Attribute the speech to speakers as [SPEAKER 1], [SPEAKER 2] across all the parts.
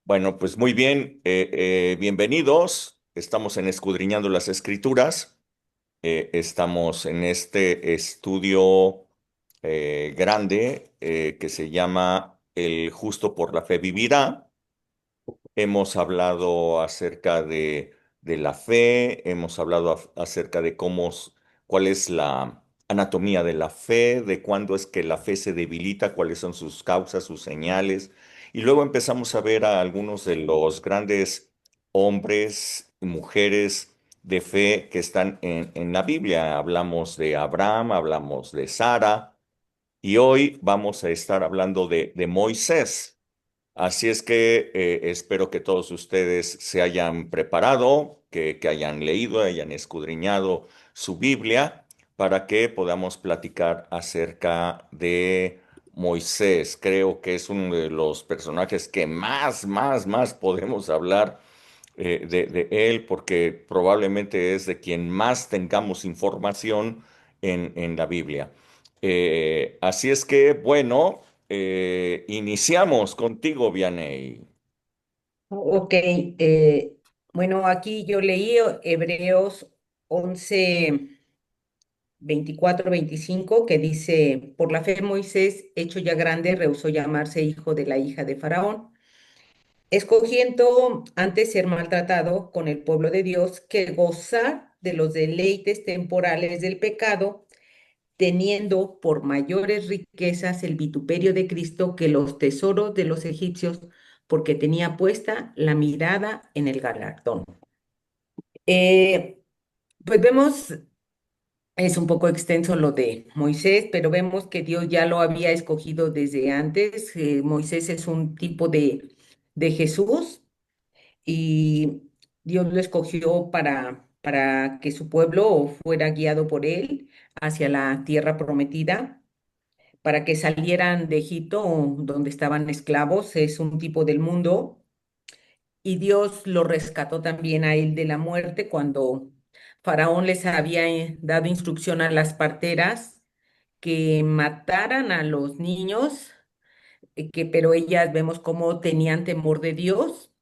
[SPEAKER 1] Bueno, pues muy bien, bienvenidos. Estamos en Escudriñando las Escrituras. Estamos en este estudio grande que se llama El justo por la fe vivirá. Hemos hablado acerca de la fe, hemos hablado acerca de cuál es la anatomía de la fe, de cuándo es que la fe se debilita, cuáles son sus causas, sus señales. Y luego empezamos a ver a algunos de los grandes hombres y mujeres de fe que están en la Biblia. Hablamos de Abraham, hablamos de Sara, y hoy vamos a estar hablando de Moisés. Así es que espero que todos ustedes se hayan preparado, que hayan leído, hayan escudriñado su Biblia para que podamos platicar acerca de Moisés. Creo que es uno de los personajes que más podemos hablar de él, porque probablemente es de quien más tengamos información en la Biblia. Así es que, bueno, iniciamos contigo, Vianey.
[SPEAKER 2] Ok, bueno, aquí yo leí Hebreos 11, 24, 25, que dice, por la fe Moisés, hecho ya grande, rehusó llamarse hijo de la hija de Faraón, escogiendo antes ser maltratado con el pueblo de Dios que gozar de los deleites temporales del pecado, teniendo por mayores riquezas el vituperio de Cristo que los tesoros de los egipcios, porque tenía puesta la mirada en el galardón. Eh, pues vemos, es un poco extenso lo de Moisés, pero vemos que Dios ya lo había escogido desde antes. Moisés es un tipo de Jesús y Dios lo escogió para que su pueblo fuera guiado por él hacia la tierra prometida, para que salieran de Egipto, donde estaban esclavos. Es un tipo del mundo, y Dios lo rescató también a él de la muerte cuando Faraón les había dado instrucción a las parteras que mataran a los niños, pero ellas vemos cómo tenían temor de Dios.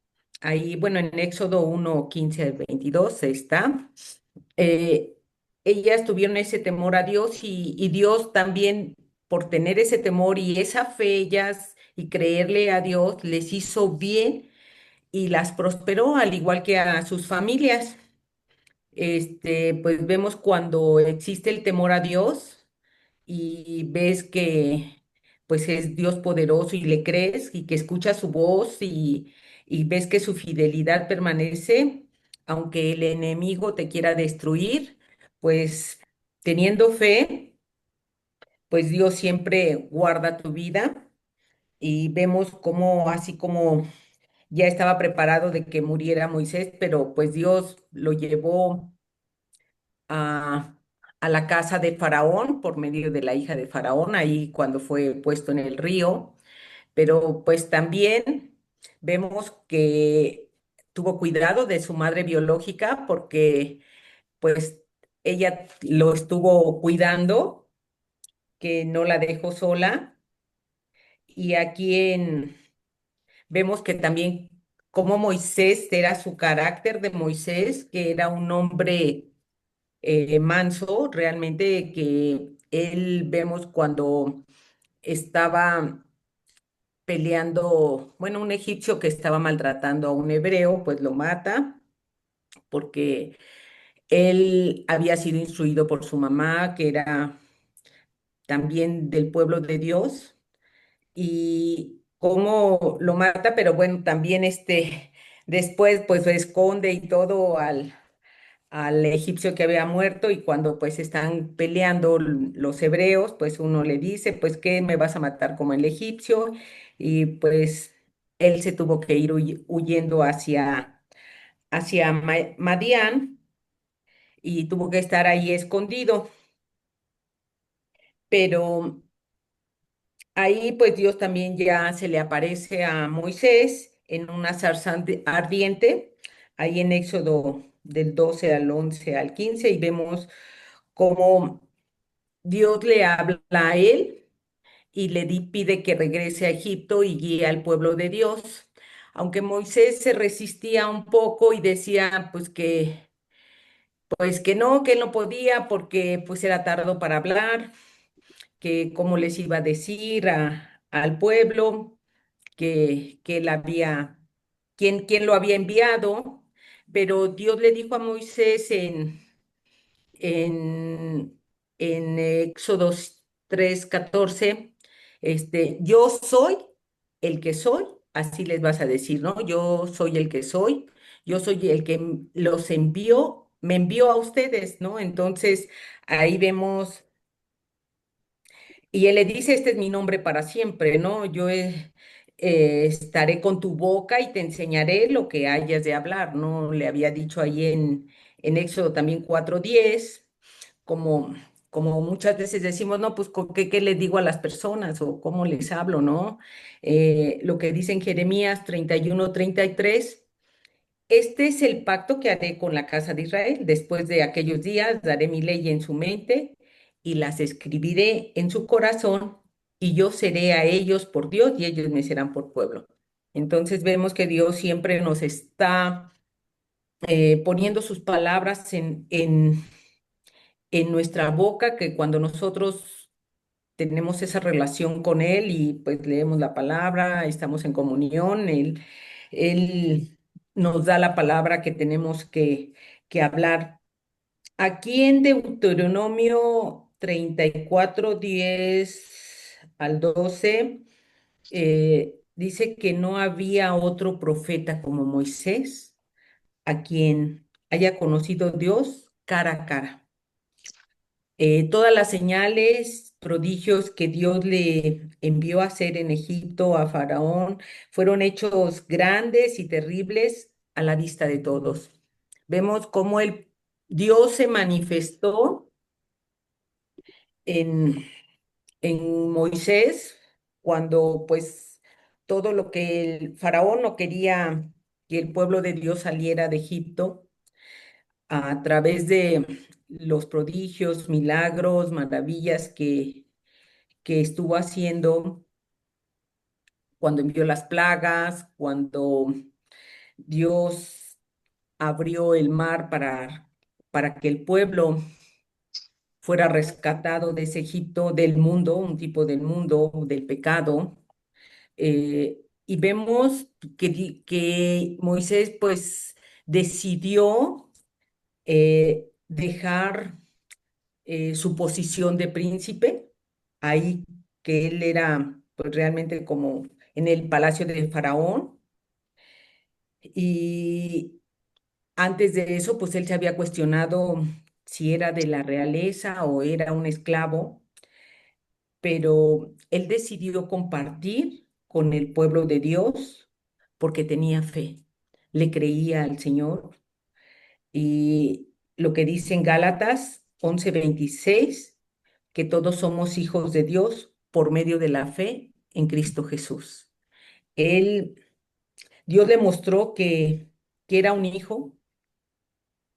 [SPEAKER 2] Ahí, bueno, en Éxodo 1:15 al 22 está. eh, Ellas tuvieron ese temor a Dios, y Dios también, por tener ese temor y esa fe, ellas y creerle a Dios, les hizo bien y las prosperó, al igual que a sus familias. Pues vemos cuando existe el temor a Dios y ves que pues es Dios poderoso y le crees y que escuchas su voz, y ves que su fidelidad permanece, aunque el enemigo te quiera destruir, pues teniendo fe, pues Dios siempre guarda tu vida. Y vemos cómo, así como ya estaba preparado de que muriera Moisés, pero pues Dios lo llevó a, a la casa de Faraón por medio de la hija de Faraón, ahí cuando fue puesto en el río. Pero pues también vemos que tuvo cuidado de su madre biológica, porque pues ella lo estuvo cuidando, que no la dejó sola. Y vemos que también como Moisés era su carácter de Moisés, que era un hombre manso, realmente, que él vemos cuando estaba peleando, bueno, un egipcio que estaba maltratando a un hebreo, pues lo mata, porque él había sido instruido por su mamá, que era también del pueblo de Dios, y cómo lo mata, pero bueno, también después pues lo esconde y todo al egipcio que había muerto. Y cuando pues están peleando los hebreos, pues uno le dice, pues ¿qué me vas a matar como el egipcio? Y pues él se tuvo que ir huyendo hacia Madián, y tuvo que estar ahí escondido. Pero ahí pues Dios también ya se le aparece a Moisés en una zarza ardiente, ahí en Éxodo del 12 al 11 al 15, y vemos cómo Dios le habla a él y pide que regrese a Egipto y guíe al pueblo de Dios. aunque Moisés se resistía un poco y decía pues que él no podía porque pues era tardo para hablar, que cómo les iba a decir al pueblo que él había, quién lo había enviado, pero Dios le dijo a Moisés en, en Éxodo 3:14, yo soy el que soy, así les vas a decir, ¿no? Yo soy el que soy, yo soy el que los envió, me envió a ustedes, ¿no? Entonces, ahí vemos, y él le dice, este es mi nombre para siempre, ¿no? Estaré con tu boca y te enseñaré lo que hayas de hablar, ¿no? Le había dicho ahí en Éxodo también 4:10 como, como muchas veces decimos, no, pues ¿qué les digo a las personas o cómo les hablo, ¿no? Lo que dice en Jeremías 31:33, este es el pacto que haré con la casa de Israel. Después de aquellos días daré mi ley en su mente y las escribiré en su corazón y yo seré a ellos por Dios y ellos me serán por pueblo. Entonces vemos que Dios siempre nos está poniendo sus palabras en nuestra boca, que cuando nosotros tenemos esa relación con Él y pues leemos la palabra, estamos en comunión, Él nos da la palabra que tenemos que hablar. Aquí en Deuteronomio 34:10 al 12, dice que no había otro profeta como Moisés, a quien haya conocido Dios cara a cara. Todas las señales, prodigios que Dios le envió a hacer en Egipto a Faraón fueron hechos grandes y terribles a la vista de todos. Vemos cómo Dios se manifestó en, en Moisés cuando pues todo lo que el Faraón no quería que el pueblo de Dios saliera de Egipto a través de los prodigios, milagros, maravillas que estuvo haciendo cuando envió las plagas, cuando Dios abrió el mar para que el pueblo fuera rescatado de ese Egipto del mundo, un tipo del mundo, del pecado. Y vemos que Moisés pues decidió dejar su posición de príncipe, ahí que él era pues realmente como en el palacio de Faraón. Y antes de eso, pues él se había cuestionado si era de la realeza o era un esclavo, pero él decidió compartir con el pueblo de Dios porque tenía fe, le creía al Señor. Y lo que dice en Gálatas 11:26, que todos somos hijos de Dios por medio de la fe en Cristo Jesús. Él, Dios le mostró que era un hijo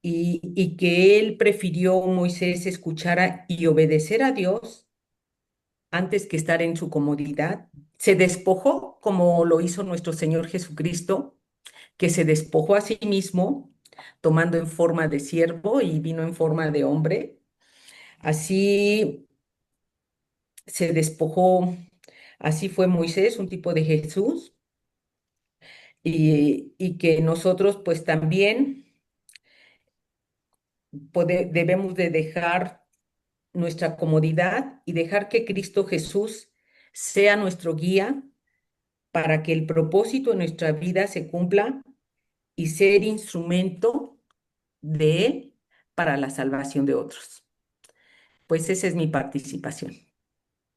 [SPEAKER 2] y que él prefirió Moisés escuchar y obedecer a Dios antes que estar en su comodidad. Se despojó como lo hizo nuestro Señor Jesucristo, que se despojó a sí mismo, tomando en forma de siervo y vino en forma de hombre. Así se despojó, así fue Moisés, un tipo de Jesús, y que nosotros pues también debemos de dejar nuestra comodidad y dejar que Cristo Jesús sea nuestro guía para que el propósito de nuestra vida se cumpla y ser instrumento de Él para la salvación de otros. Pues esa es mi participación.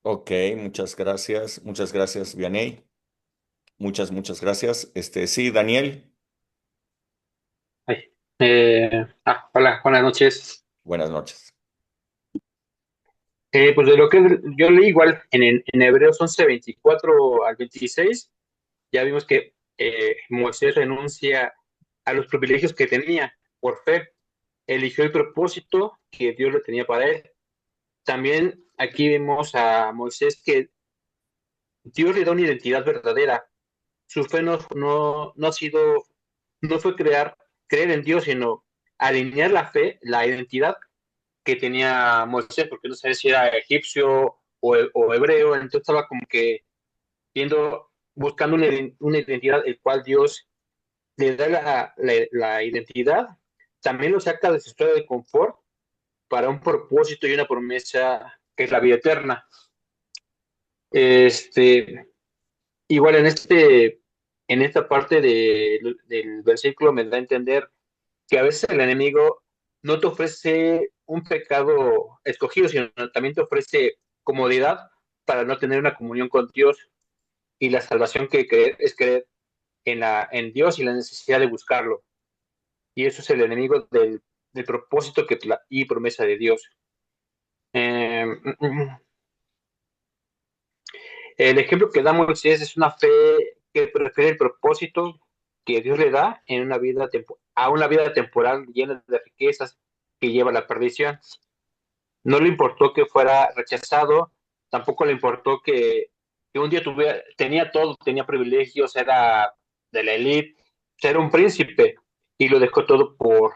[SPEAKER 1] Ok, muchas gracias, Vianey. Muchas gracias. Sí, Daniel,
[SPEAKER 3] Ay, hola, buenas noches.
[SPEAKER 1] buenas noches.
[SPEAKER 3] Pues de lo que yo leí igual en Hebreos 11:24 al 26, ya vimos que Moisés renuncia a los privilegios que tenía por fe, eligió el propósito que Dios le tenía para él. También aquí vemos a Moisés que Dios le da una identidad verdadera, su fe no ha sido, no fue creer en Dios, sino alinear la fe, la identidad que tenía Moisés, porque no sabía si era egipcio o hebreo, entonces estaba como que buscando una identidad, el cual Dios le da la identidad, también lo saca de su estado de confort para un propósito y una promesa que es la vida eterna. Este, igual en esta parte del versículo me da a entender que a veces el enemigo no te ofrece un pecado escogido, sino también te ofrece comodidad para no tener una comunión con Dios, y la salvación que creer es creer en Dios y la necesidad de buscarlo. Y eso es el enemigo del propósito y promesa de Dios. Eh, el ejemplo que da Moisés es una fe que prefiere el propósito que Dios le da en a una vida temporal llena de riquezas que lleva a la perdición. No le importó que fuera rechazado, tampoco le importó que un día tenía todo, tenía privilegios, era de la élite, era un príncipe, y lo dejó todo por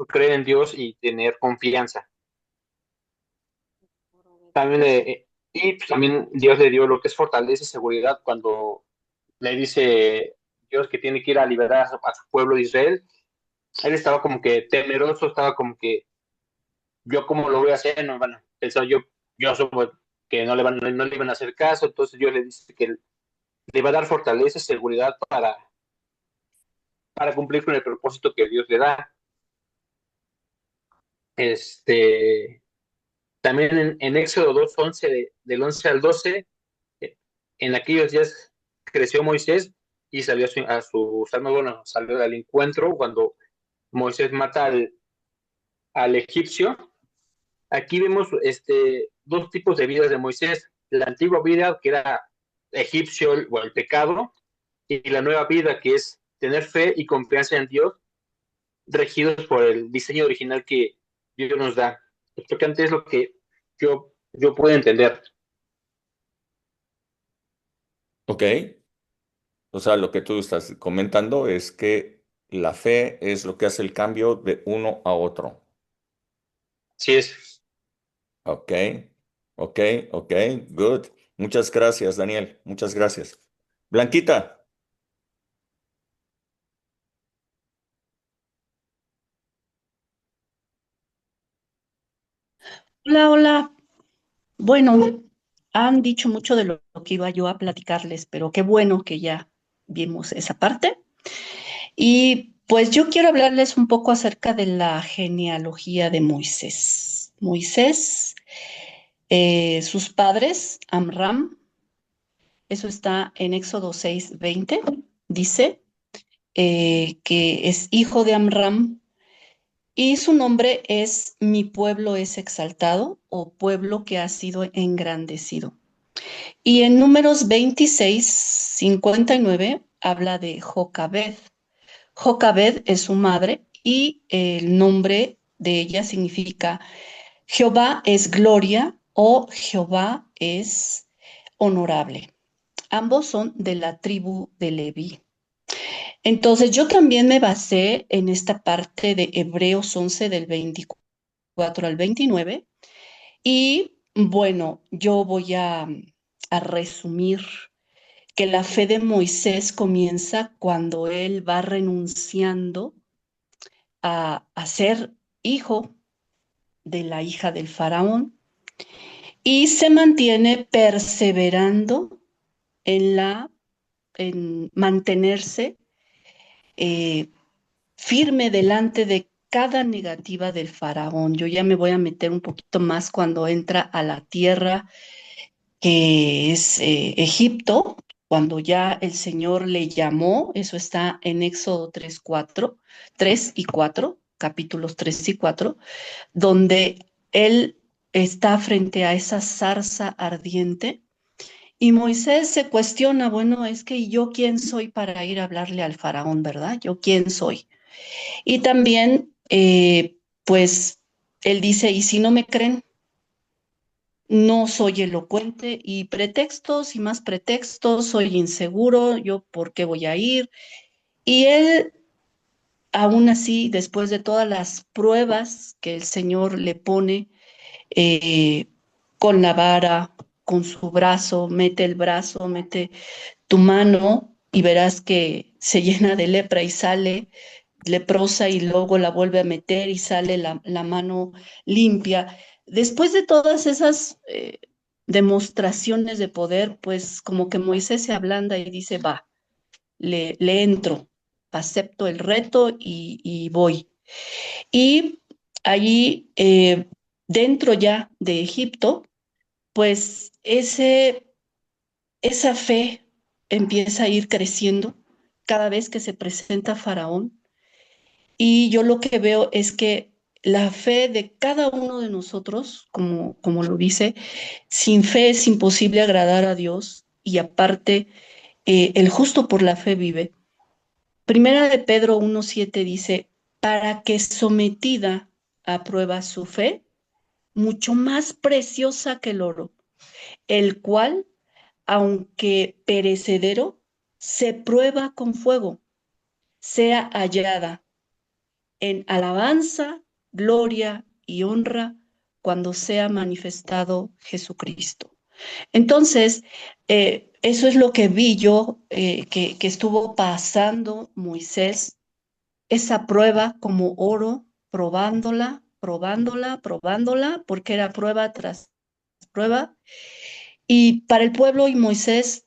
[SPEAKER 3] creer en Dios y tener confianza. También y pues, también Dios le dio lo que es fortaleza y seguridad cuando le dice Dios que tiene que ir a liberar a su pueblo de Israel. Él estaba como que temeroso, estaba como que yo cómo lo voy a hacer, no, bueno, pensaba yo soy, que no le iban a hacer caso, entonces Dios le dice que le va a dar fortaleza y seguridad para cumplir con el propósito que Dios le da. También en Éxodo 2:11, del 11 al 12, en aquellos días creció Moisés y salió a sus armas, bueno, salió al encuentro cuando Moisés mata al egipcio. Aquí vemos dos tipos de vidas de Moisés: la antigua vida, que era egipcio o el pecado, y la nueva vida, que es tener fe y confianza en Dios, regidos por el diseño original que Dios nos da. Esto que antes es lo que yo puedo entender.
[SPEAKER 1] Ok. O sea, lo que tú estás comentando es que la fe es lo que hace el cambio de uno a otro.
[SPEAKER 3] Así es.
[SPEAKER 1] Ok, ok, ok, good. Muchas gracias, Daniel. Muchas gracias. Blanquita.
[SPEAKER 4] Hola, hola. Bueno, han dicho mucho de lo que iba yo a platicarles, pero qué bueno que ya vimos esa parte. Y pues yo quiero hablarles un poco acerca de la genealogía de Moisés. Moisés, sus padres, Amram, eso está en Éxodo 6:20, dice que es hijo de Amram y su nombre es Mi pueblo es exaltado o pueblo que ha sido engrandecido. Y en Números 26:59 habla de Jocabed. Jocabed es su madre y el nombre de ella significa Jehová es gloria o Jehová es honorable. Ambos son de la tribu de Leví. Entonces yo también me basé en esta parte de Hebreos 11 del 24 al 29 y bueno, yo voy a resumir que la fe de Moisés comienza cuando él va renunciando a ser hijo de la hija del faraón y se mantiene perseverando en mantenerse eh, firme delante de cada negativa del faraón. Yo ya me voy a meter un poquito más cuando entra a la tierra que es Egipto, cuando ya el Señor le llamó, eso está en Éxodo 3 y 4, capítulos 3 y 4, donde él está frente a esa zarza ardiente y Moisés se cuestiona, bueno, es que yo quién soy para ir a hablarle al faraón, ¿verdad? Yo quién soy. Y también, pues, él dice, ¿y si no me creen? no soy elocuente y pretextos y más pretextos, soy inseguro, yo por qué voy a ir. Y él, aún así, después de todas las pruebas que el Señor le pone, eh, con la vara, con su brazo, mete el brazo, mete tu mano y verás que se llena de lepra y sale leprosa y luego la vuelve a meter y sale la mano limpia. Después de todas esas demostraciones de poder, pues como que Moisés se ablanda y dice, va, le entro, acepto el reto y voy. Y allí, dentro ya de Egipto, pues esa fe empieza a ir creciendo cada vez que se presenta Faraón. Y yo lo que veo es que la fe de cada uno de nosotros, como lo dice, sin fe es imposible agradar a Dios y aparte, el justo por la fe vive. Primera de Pedro 1:7 dice, para que sometida a prueba su fe, mucho más preciosa que el oro, el cual, aunque perecedero, se prueba con fuego, sea hallada en alabanza, gloria y honra cuando sea manifestado Jesucristo. Entonces, eso es lo que vi yo, que estuvo pasando Moisés, esa prueba como oro, probándola, probándola, probándola, porque era prueba tras prueba. Y para el pueblo y Moisés,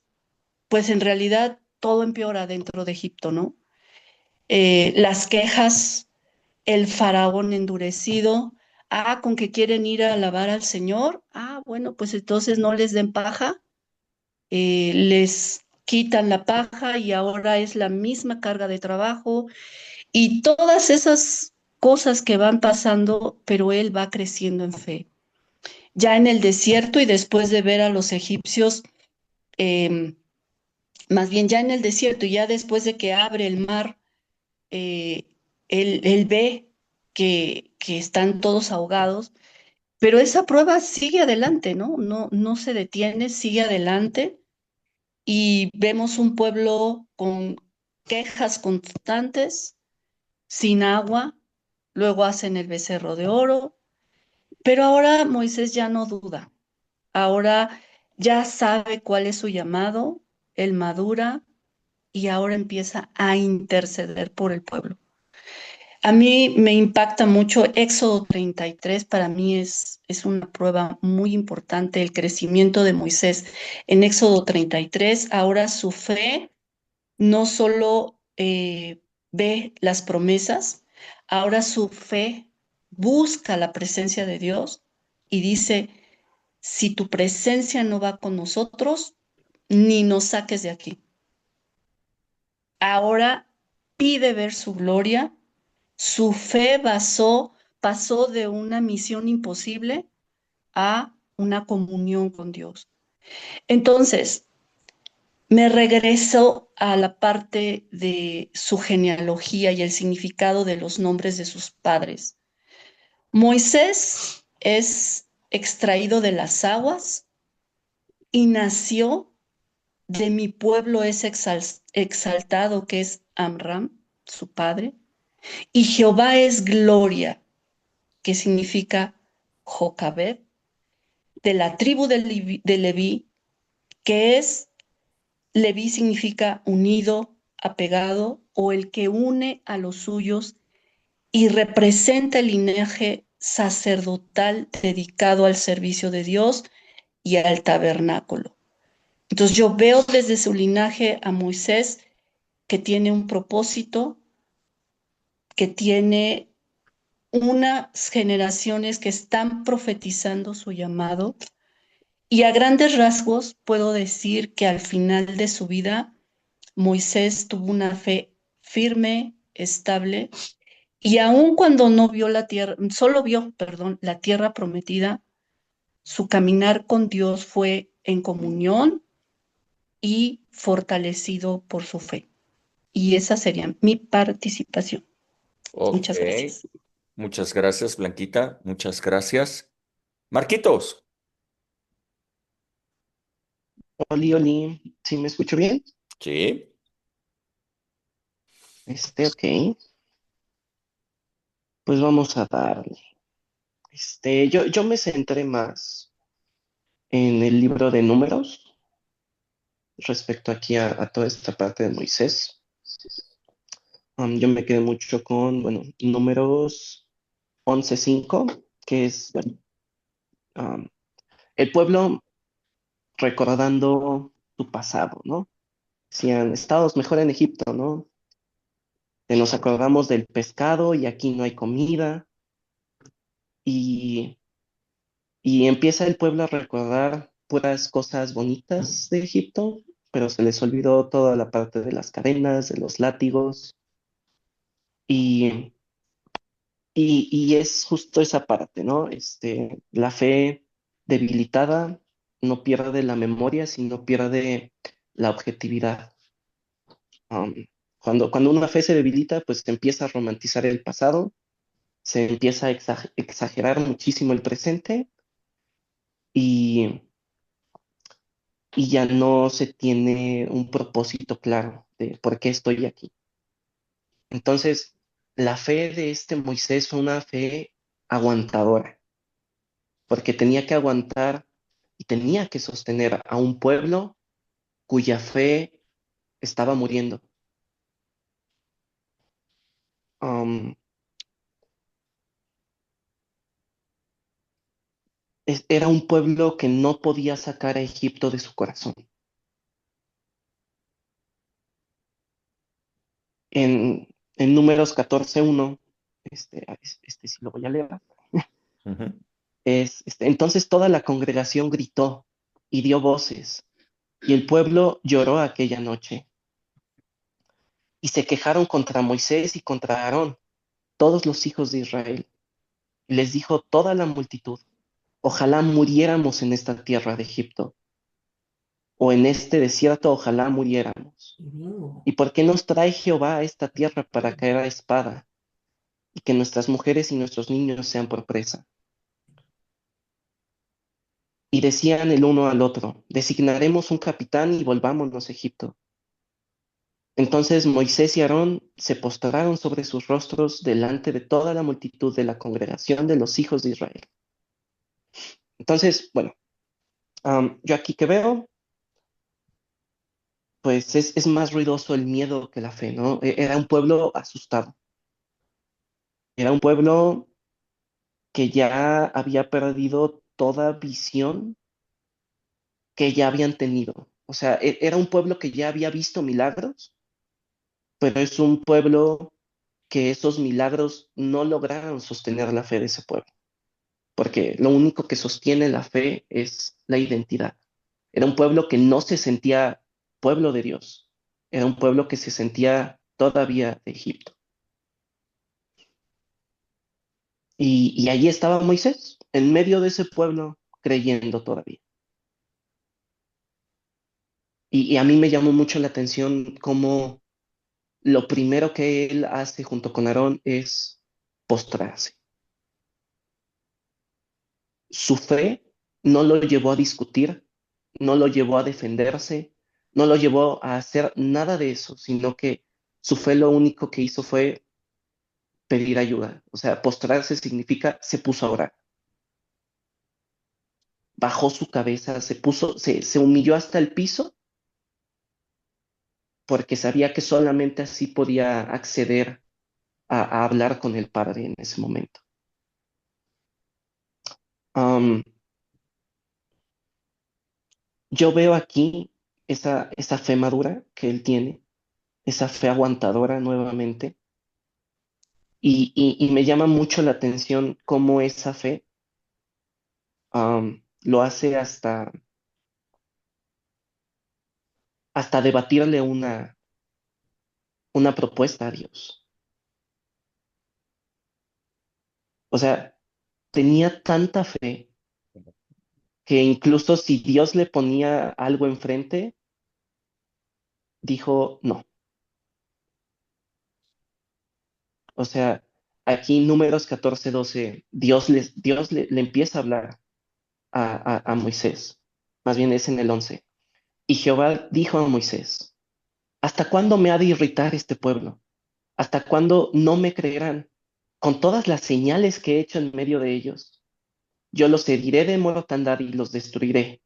[SPEAKER 4] pues en realidad todo empeora dentro de Egipto, ¿no? Las quejas, el faraón endurecido, con que quieren ir a alabar al Señor, bueno, pues entonces no les den paja, les quitan la paja y ahora es la misma carga de trabajo y todas esas cosas que van pasando, pero él va creciendo en fe. Ya en el desierto y después de ver a los egipcios, eh, más bien ya en el desierto y ya después de que abre el mar, eh, él ve que están todos ahogados, pero esa prueba sigue adelante, ¿no? No se detiene, sigue adelante y vemos un pueblo con quejas constantes, sin agua, luego hacen el becerro de oro, pero ahora Moisés ya no duda, ahora ya sabe cuál es su llamado, él madura y ahora empieza a interceder por el pueblo. A mí me impacta mucho Éxodo 33, para mí es una prueba muy importante, el crecimiento de Moisés. En Éxodo 33, ahora su fe no solo ve las promesas, ahora su fe busca la presencia de Dios y dice, si tu presencia no va con nosotros, ni nos saques de aquí. Ahora pide ver su gloria, su fe pasó de una misión imposible a una comunión con Dios. Entonces, me regreso a la parte de su genealogía y el significado de los nombres de sus padres. Moisés es extraído de las aguas y nació de mi pueblo es exaltado, que es Amram, su padre, y Jehová es gloria, que significa Jocabed, de la tribu de Leví, que es, Leví significa unido, apegado, o el que une a los suyos y representa el linaje sacerdotal dedicado al servicio de Dios y al tabernáculo. Entonces yo veo desde su linaje a Moisés que tiene un propósito, que tiene unas generaciones que están profetizando su llamado y a grandes rasgos puedo decir que al final de su vida Moisés tuvo una fe firme, estable y aun cuando no vio la tierra, solo vio, perdón, la tierra prometida, su caminar con Dios fue en comunión y fortalecido por su fe. Y esa sería mi participación.
[SPEAKER 1] Ok,
[SPEAKER 4] Muchas gracias.
[SPEAKER 1] muchas gracias, Blanquita, muchas gracias. Marquitos.
[SPEAKER 5] Oli, Oli, ¿sí me escucho bien?
[SPEAKER 1] Sí.
[SPEAKER 5] Ok, pues vamos a darle. Yo me centré más en el libro de Números respecto aquí a toda esta parte de Moisés. Yo me quedé mucho con, bueno, Números 11:5, que es, bueno, um, el pueblo recordando su pasado, ¿no? Si han estado mejor en Egipto, ¿no? Nos acordamos del pescado y aquí no hay comida. Y Y empieza el pueblo a recordar puras cosas bonitas de Egipto, pero se les olvidó toda la parte de las cadenas, de los látigos, y, y es justo esa parte, ¿no? La fe debilitada no pierde la memoria, sino pierde la objetividad. Um, cuando una fe se debilita, pues se empieza a romantizar el pasado, se empieza a exagerar muchísimo el presente y y ya no se tiene un propósito claro de por qué estoy aquí. Entonces, la fe de este Moisés fue una fe aguantadora, porque tenía que aguantar y tenía que sostener a un pueblo cuya fe estaba muriendo. Um, Era un pueblo que no podía sacar a Egipto de su corazón. En Números 14:1, sí lo voy a leer.
[SPEAKER 1] Ujú.
[SPEAKER 5] Entonces toda la congregación gritó y dio voces, y el pueblo lloró aquella noche, y se quejaron contra Moisés y contra Aarón, todos los hijos de Israel. Y les dijo toda la multitud, ojalá muriéramos en esta tierra de Egipto, o en este desierto, ojalá muriéramos. ¿Y por qué nos trae Jehová a esta tierra para caer a espada, y que nuestras mujeres y nuestros niños sean por presa? Y decían el uno al otro, designaremos un capitán y volvámonos a Egipto. Entonces Moisés y Aarón se postraron sobre sus rostros delante de toda la multitud de la congregación de los hijos de Israel. Entonces, bueno, yo aquí que veo, pues es más ruidoso el miedo que la fe, ¿no? Era un pueblo asustado, era un pueblo que ya había perdido toda visión que ya habían tenido. O sea, era un pueblo que ya había visto milagros, pero es un pueblo que esos milagros no lograron sostener la fe de ese pueblo, porque lo único que sostiene la fe es la identidad. Era un pueblo que no se sentía pueblo de Dios, era un pueblo que se sentía todavía de Egipto. Y allí estaba Moisés, en medio de ese pueblo, creyendo todavía. Y a mí me llamó mucho la atención cómo lo primero que él hace junto con Aarón es postrarse. Su fe no lo llevó a discutir, no lo llevó a defenderse, no lo llevó a hacer nada de eso, sino que su fe lo único que hizo fue pedir ayuda. O sea, postrarse significa se puso a orar, bajó su cabeza, se humilló hasta el piso porque sabía que solamente así podía acceder a hablar con el Padre en ese momento. Am, yo veo aquí esa fe madura que él tiene, esa fe aguantadora nuevamente. Y me llama mucho la atención cómo esa fe lo hace hasta debatirle una propuesta a Dios. O sea, tenía tanta fe que incluso si Dios le ponía algo enfrente, dijo no. O sea, aquí Números 14:12, Dios le empieza a hablar a Moisés. Más bien es en el 11. Y Jehová dijo a Moisés, ¿hasta cuándo me ha de irritar este pueblo? ¿Hasta cuándo no me creerán con todas las señales que he hecho en medio de ellos? Yo los heriré de mortandad y los destruiré,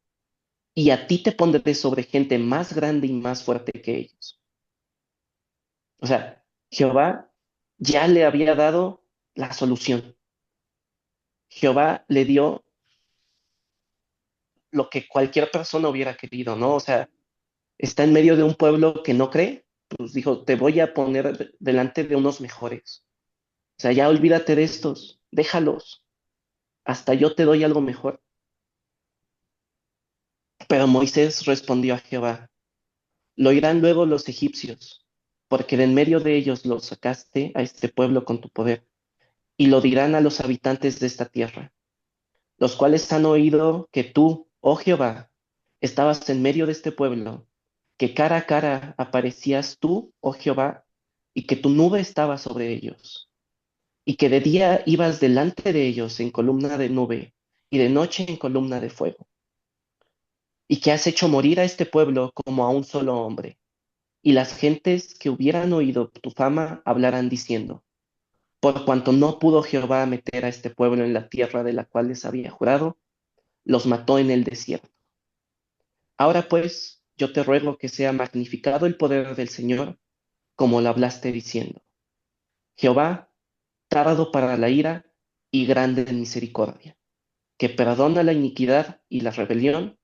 [SPEAKER 5] y a ti te pondré sobre gente más grande y más fuerte que ellos. O sea, Jehová ya le había dado la solución. Jehová le dio lo que cualquier persona hubiera querido, ¿no? O sea, está en medio de un pueblo que no cree, pues dijo, te voy a poner delante de unos mejores. O sea, ya olvídate de estos, déjalos, hasta yo te doy algo mejor. Pero Moisés respondió a Jehová, lo oirán luego los egipcios, porque de en medio de ellos los sacaste a este pueblo con tu poder, y lo dirán a los habitantes de esta tierra, los cuales han oído que tú, oh Jehová, estabas en medio de este pueblo, que cara a cara aparecías tú, oh Jehová, y que tu nube estaba sobre ellos, y que de día ibas delante de ellos en columna de nube, y de noche en columna de fuego, y que has hecho morir a este pueblo como a un solo hombre. Y las gentes que hubieran oído tu fama hablarán diciendo, por cuanto no pudo Jehová meter a este pueblo en la tierra de la cual les había jurado, los mató en el desierto. Ahora pues, yo te ruego que sea magnificado el poder del Señor, como lo hablaste diciendo. Jehová, tardo para la ira y grande en misericordia, que perdona la iniquidad y la rebelión,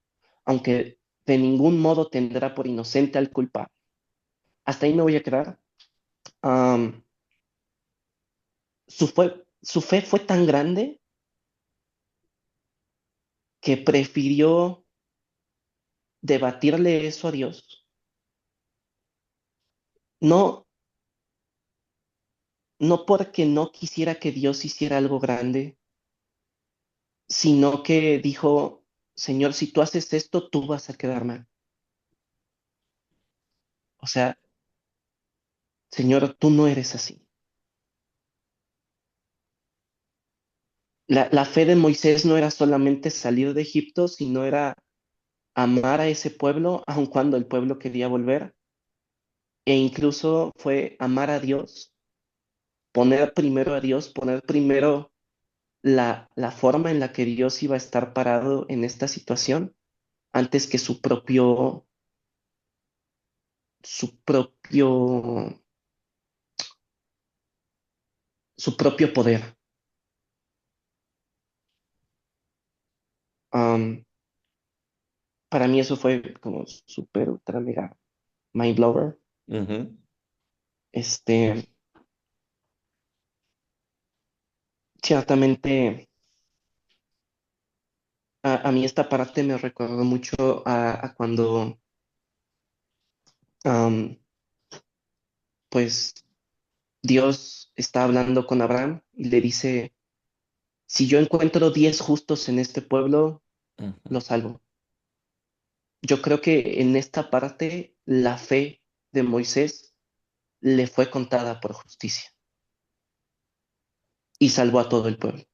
[SPEAKER 5] aunque de ningún modo tendrá por inocente al culpable. Hasta ahí me voy a quedar. Am, su fe fue tan grande que prefirió debatirle eso a Dios. No, no porque no quisiera que Dios hiciera algo grande, sino que dijo, Señor, si tú haces esto, tú vas a quedar mal. O sea, Señor, tú no eres así. La fe de Moisés no era solamente salir de Egipto, sino era amar a ese pueblo, aun cuando el pueblo quería volver, e incluso fue amar a Dios, poner primero a Dios, poner primero la forma en la que Dios iba a estar parado en esta situación antes que su propio, su propio poder. Am, para mí eso fue como súper, ultra, mega mind blower.
[SPEAKER 1] Ujú.
[SPEAKER 5] Este, ciertamente, a mí esta parte me recordó mucho a cuando, am, pues, Dios está hablando con Abraham y le dice, si yo encuentro 10 justos en este pueblo,
[SPEAKER 1] Ujú.
[SPEAKER 5] lo salvo. Yo creo que en esta parte la fe de Moisés le fue contada por justicia y salvó a todo el pueblo.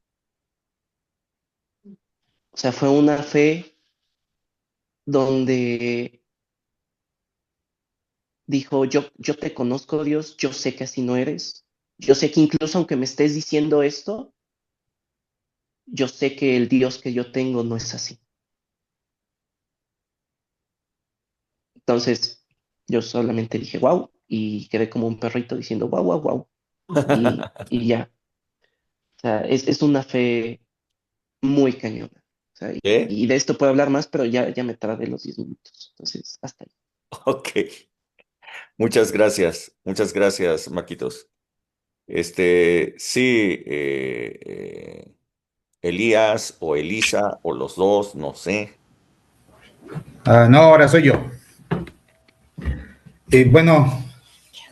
[SPEAKER 5] O sea, fue una fe donde dijo, yo te conozco, Dios, yo sé que así no eres. Yo sé que incluso aunque me estés diciendo esto, yo sé que el Dios que yo tengo no es así. Entonces, yo solamente dije, wow, y quedé como un perrito diciendo, wow, wow, wow. Y ya. O sea, es una fe muy cañona. O sea,
[SPEAKER 1] ¿Qué?
[SPEAKER 5] y de esto puedo hablar más, pero ya me tardé los 10 minutos. Entonces, hasta ahí.
[SPEAKER 1] Ok, muchas gracias, Maquitos. Sí, Elías o Elisa o los dos, no sé.
[SPEAKER 6] No, ahora soy yo. Bueno,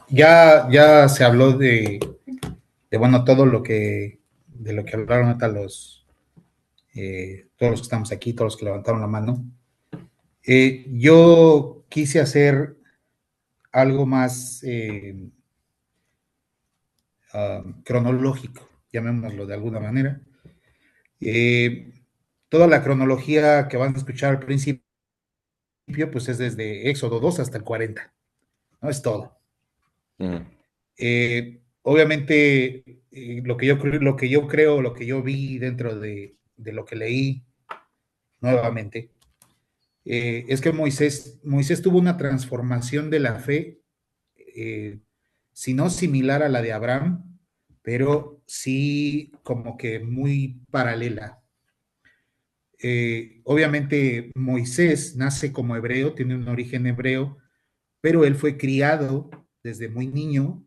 [SPEAKER 6] ya se habló bueno, de lo que hablaron ahorita todos los que estamos aquí, todos los que levantaron la mano. Yo quise hacer algo más cronológico, llamémoslo de alguna manera. Toda la cronología que van a escuchar al principio pues es desde Éxodo 2 hasta el 40, ¿no? Es todo.
[SPEAKER 1] Mm.
[SPEAKER 6] Obviamente, lo que yo creo, lo que yo vi dentro de lo que leí nuevamente, es que Moisés tuvo una transformación de la fe, si no similar a la de Abraham, pero sí como que muy paralela. Obviamente Moisés nace como hebreo, tiene un origen hebreo, pero él fue criado desde muy niño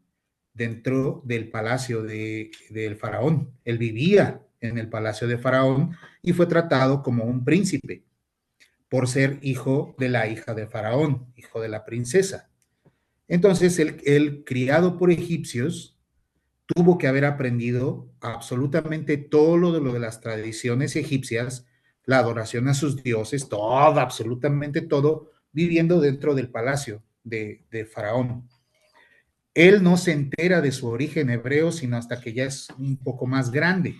[SPEAKER 6] dentro del palacio del faraón. Él vivía en el palacio de faraón y fue tratado como un príncipe por ser hijo de la hija de faraón, hijo de la princesa. Entonces, él criado por egipcios, tuvo que haber aprendido absolutamente todo lo de las tradiciones egipcias, la adoración a sus dioses, todo, absolutamente todo, viviendo dentro del palacio de Faraón. Él no se entera de su origen hebreo sino hasta que ya es un poco más grande.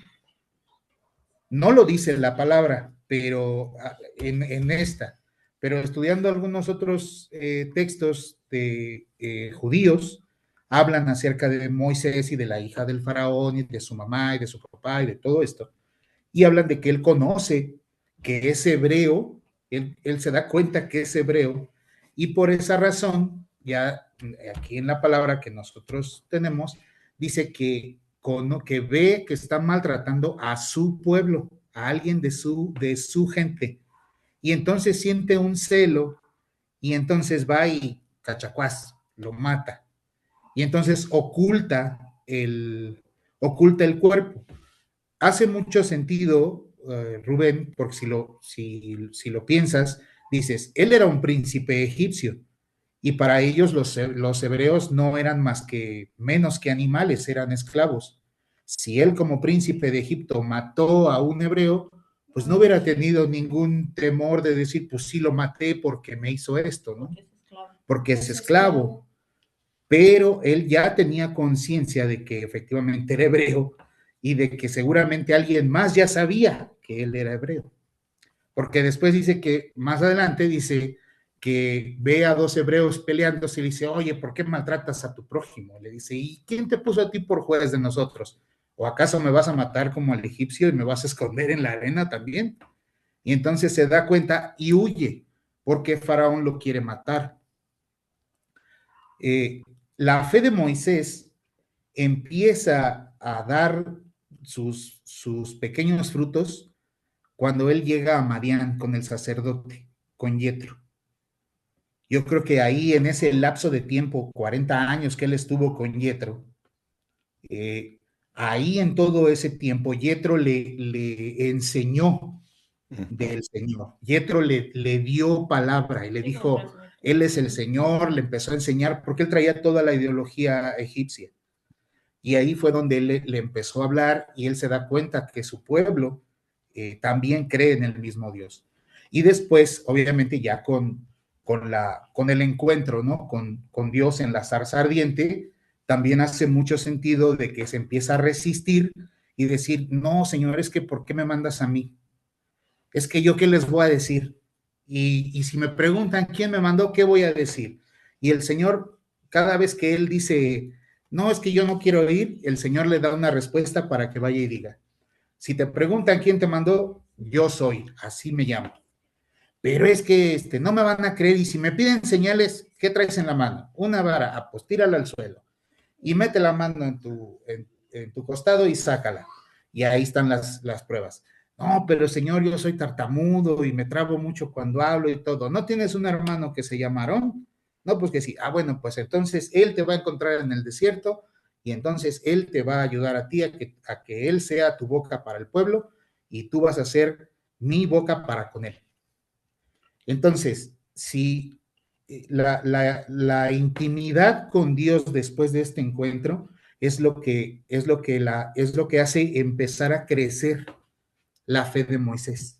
[SPEAKER 6] No lo dice la palabra, pero en esta, pero estudiando algunos otros textos de judíos, hablan acerca de Moisés y de la hija del faraón y de su mamá y de su papá y de todo esto, y hablan de que él conoce que es hebreo, él se da cuenta que es hebreo, y por esa razón, ya aquí en la palabra que nosotros tenemos, dice que ve que está maltratando a su pueblo, a alguien de su gente, y entonces siente un celo, y entonces va y cachacuás, lo mata, y entonces oculta el cuerpo. Hace mucho sentido, Rubén, porque si lo piensas, dices, él era un príncipe egipcio y para ellos los hebreos no eran más que menos que animales, eran esclavos. Si él como príncipe de Egipto mató a un hebreo, pues no hubiera tenido ningún temor de decir, pues sí lo maté porque me hizo esto, ¿no? Porque es esclavo. Pero él ya tenía conciencia de que efectivamente era hebreo y de que seguramente alguien más ya sabía que él era hebreo. Porque después dice que, más adelante dice que ve a dos hebreos peleándose y le dice, oye, ¿por qué maltratas a tu prójimo? Le dice, ¿y quién te puso a ti por juez de nosotros? ¿O acaso me vas a matar como al egipcio y me vas a esconder en la arena también? Y entonces se da cuenta y huye, porque Faraón lo quiere matar. La fe de Moisés empieza a dar sus pequeños frutos cuando él llega a Madián con el sacerdote, con Yetro. Yo creo que ahí en ese lapso de tiempo, 40 años que él estuvo con Yetro, ahí en todo ese tiempo Yetro le enseñó del Señor. Yetro le dio palabra y le dijo, él es el Señor, le empezó a enseñar, porque él traía toda la ideología egipcia. Y ahí fue donde él le empezó a hablar y él se da cuenta que su pueblo también cree en el mismo Dios. Y después, obviamente, ya con el encuentro, ¿no? Con Dios en la zarza ardiente, también hace mucho sentido de que se empieza a resistir y decir, no, Señor, es que ¿por qué me mandas a mí? Es que yo qué les voy a decir. Y si me preguntan quién me mandó, ¿qué voy a decir? Y el Señor, cada vez que Él dice, no, es que yo no quiero ir, el Señor le da una respuesta para que vaya y diga. Si te preguntan quién te mandó, yo soy, así me llamo. Pero es que no me van a creer y si me piden señales, ¿qué traes en la mano? Una vara, ah, pues tírala al suelo y mete la mano en tu costado y sácala. Y ahí están las pruebas. No, pero Señor, yo soy tartamudo y me trabo mucho cuando hablo y todo. ¿No tienes un hermano que se llama Aarón? No, pues que sí. Ah, bueno, pues entonces él te va a encontrar en el desierto y entonces él te va a ayudar a ti a que él sea tu boca para el pueblo y tú vas a ser mi boca para con él. Entonces, si la intimidad con Dios después de este encuentro es lo que hace empezar a crecer la fe de Moisés.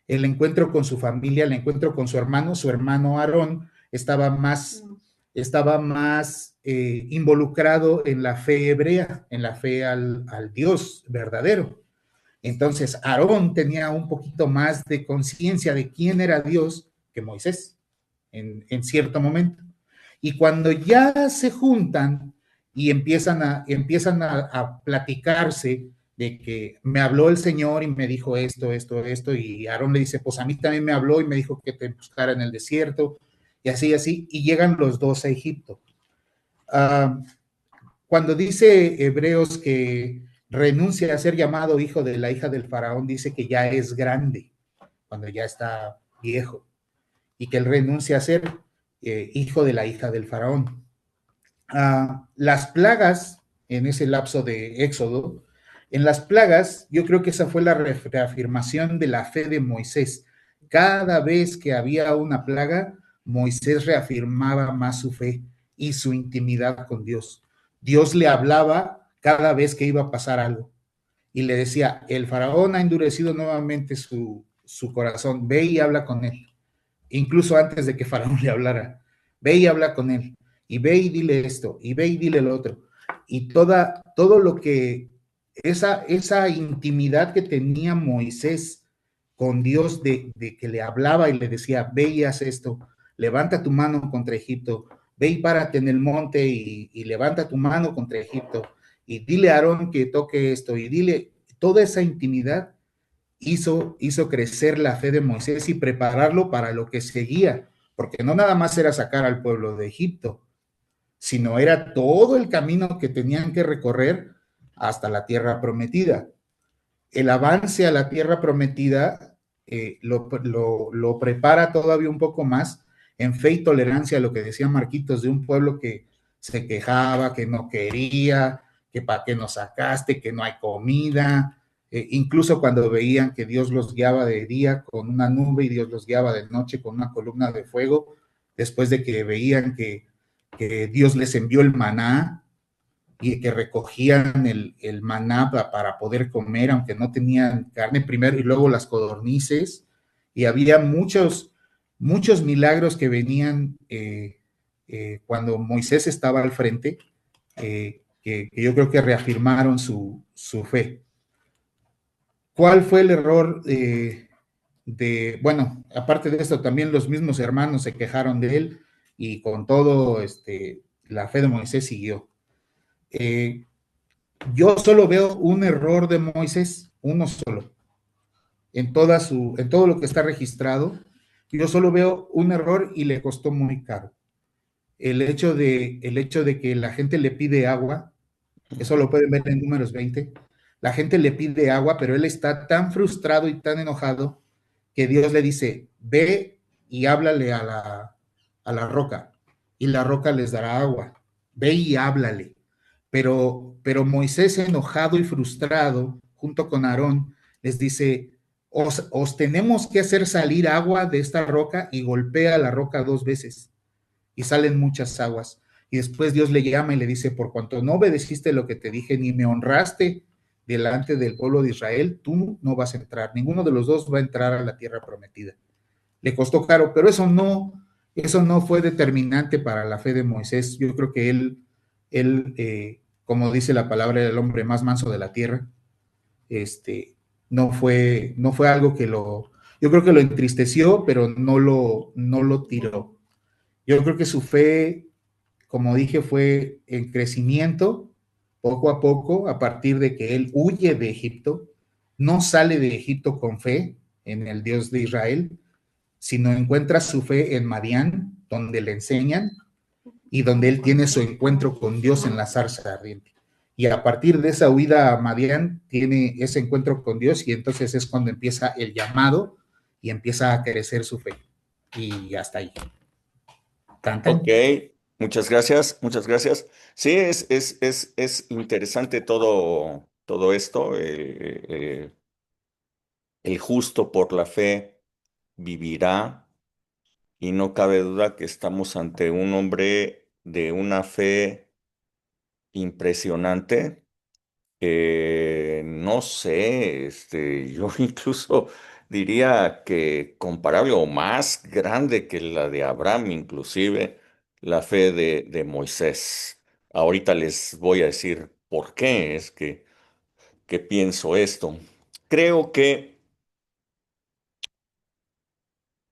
[SPEAKER 6] El encuentro con su familia, el encuentro con su hermano Aarón, estaba más involucrado en la fe hebrea, en la fe al Dios verdadero. Entonces, Aarón tenía un poquito más de conciencia de quién era Dios que Moisés. en cierto momento. Y cuando ya se juntan y empiezan a platicarse de que me habló el Señor y me dijo esto, esto, esto, y Aarón le dice, pues a mí también me habló y me dijo que te buscara en el desierto, y así, así, y llegan los dos a Egipto. Uh, Cuando dice Hebreos que renuncia a ser llamado hijo de la hija del faraón, dice que ya es grande, cuando ya está viejo, y que él renuncia a ser hijo de la hija del faraón. Las plagas en ese lapso de Éxodo, en las plagas, yo creo que esa fue la reafirmación de la fe de Moisés. Cada vez que había una plaga, Moisés reafirmaba más su fe y su intimidad con Dios. Dios le hablaba cada vez que iba a pasar algo y le decía, el faraón ha endurecido nuevamente su corazón, ve y habla con él. Incluso antes de que Faraón le hablara, ve y habla con él, y ve y dile esto, y ve y dile lo otro. Y todo lo que, esa intimidad que tenía Moisés con Dios de que le hablaba y le decía, ve y haz esto, levanta tu mano contra Egipto, ve y párate en el monte y levanta tu mano contra Egipto, y dile a Aarón que toque esto, y dile, toda esa intimidad hizo crecer la fe de Moisés y prepararlo para lo que seguía, porque no nada más era sacar al pueblo de Egipto, sino era todo el camino que tenían que recorrer hasta la tierra prometida. El avance a la tierra prometida lo prepara todavía un poco más en fe y tolerancia a lo que decía Marquitos, de un pueblo que se quejaba, que no quería, que para qué nos sacaste, que no hay comida, incluso cuando veían que Dios los guiaba de día con una nube y Dios los guiaba de noche con una columna de fuego, después de que veían que Dios les envió el maná y que recogían el maná para poder comer, aunque no tenían carne primero, y luego las codornices, y había muchos milagros que venían cuando Moisés estaba al frente, que yo creo que reafirmaron su fe. ¿Cuál fue el error bueno, aparte de esto, también los mismos hermanos se quejaron de él y con todo, la fe de Moisés siguió. Yo solo veo un error de Moisés, uno solo, en todo lo que está registrado. Yo solo veo un error y le costó muy caro. El hecho de que la gente le pide agua, eso lo pueden ver en Números 20, la gente le pide agua, pero él está tan frustrado y tan enojado que Dios le dice, ve y háblale a la roca, y la roca les dará agua, ve y háblale. Pero Moisés, enojado y frustrado, junto con Aarón, les dice, os tenemos que hacer salir agua de esta roca, y golpea la roca 2 veces y salen muchas aguas. Y después Dios le llama y le dice, por cuanto no obedeciste lo que te dije, ni me honraste delante del pueblo de Israel, tú no vas a entrar, ninguno de los dos va a entrar a la tierra prometida. Le costó caro, pero eso no fue determinante para la fe de Moisés. Yo creo que él, como dice la palabra, era el hombre más manso de la tierra. No fue algo yo creo que lo entristeció, pero no lo tiró. Yo creo que su fe, como dije, fue en crecimiento, poco a poco, a partir de que él huye de Egipto, no sale de Egipto con fe en el Dios de Israel, sino encuentra su fe en Madián, donde le enseñan y donde él tiene su encuentro con Dios en la zarza ardiente. Y a partir de esa huida a Madián, tiene ese encuentro con Dios, y entonces es cuando empieza el llamado y empieza a crecer su fe. Y hasta ahí. Tan, tan.
[SPEAKER 1] Ok, muchas gracias, muchas gracias. Sí, es interesante todo esto. El justo por la fe vivirá, y no cabe duda que estamos ante un hombre de una fe impresionante. No sé, yo incluso diría que comparable o más grande que la de Abraham, inclusive la fe de Moisés. Ahorita les voy a decir por qué es que pienso esto. Creo que,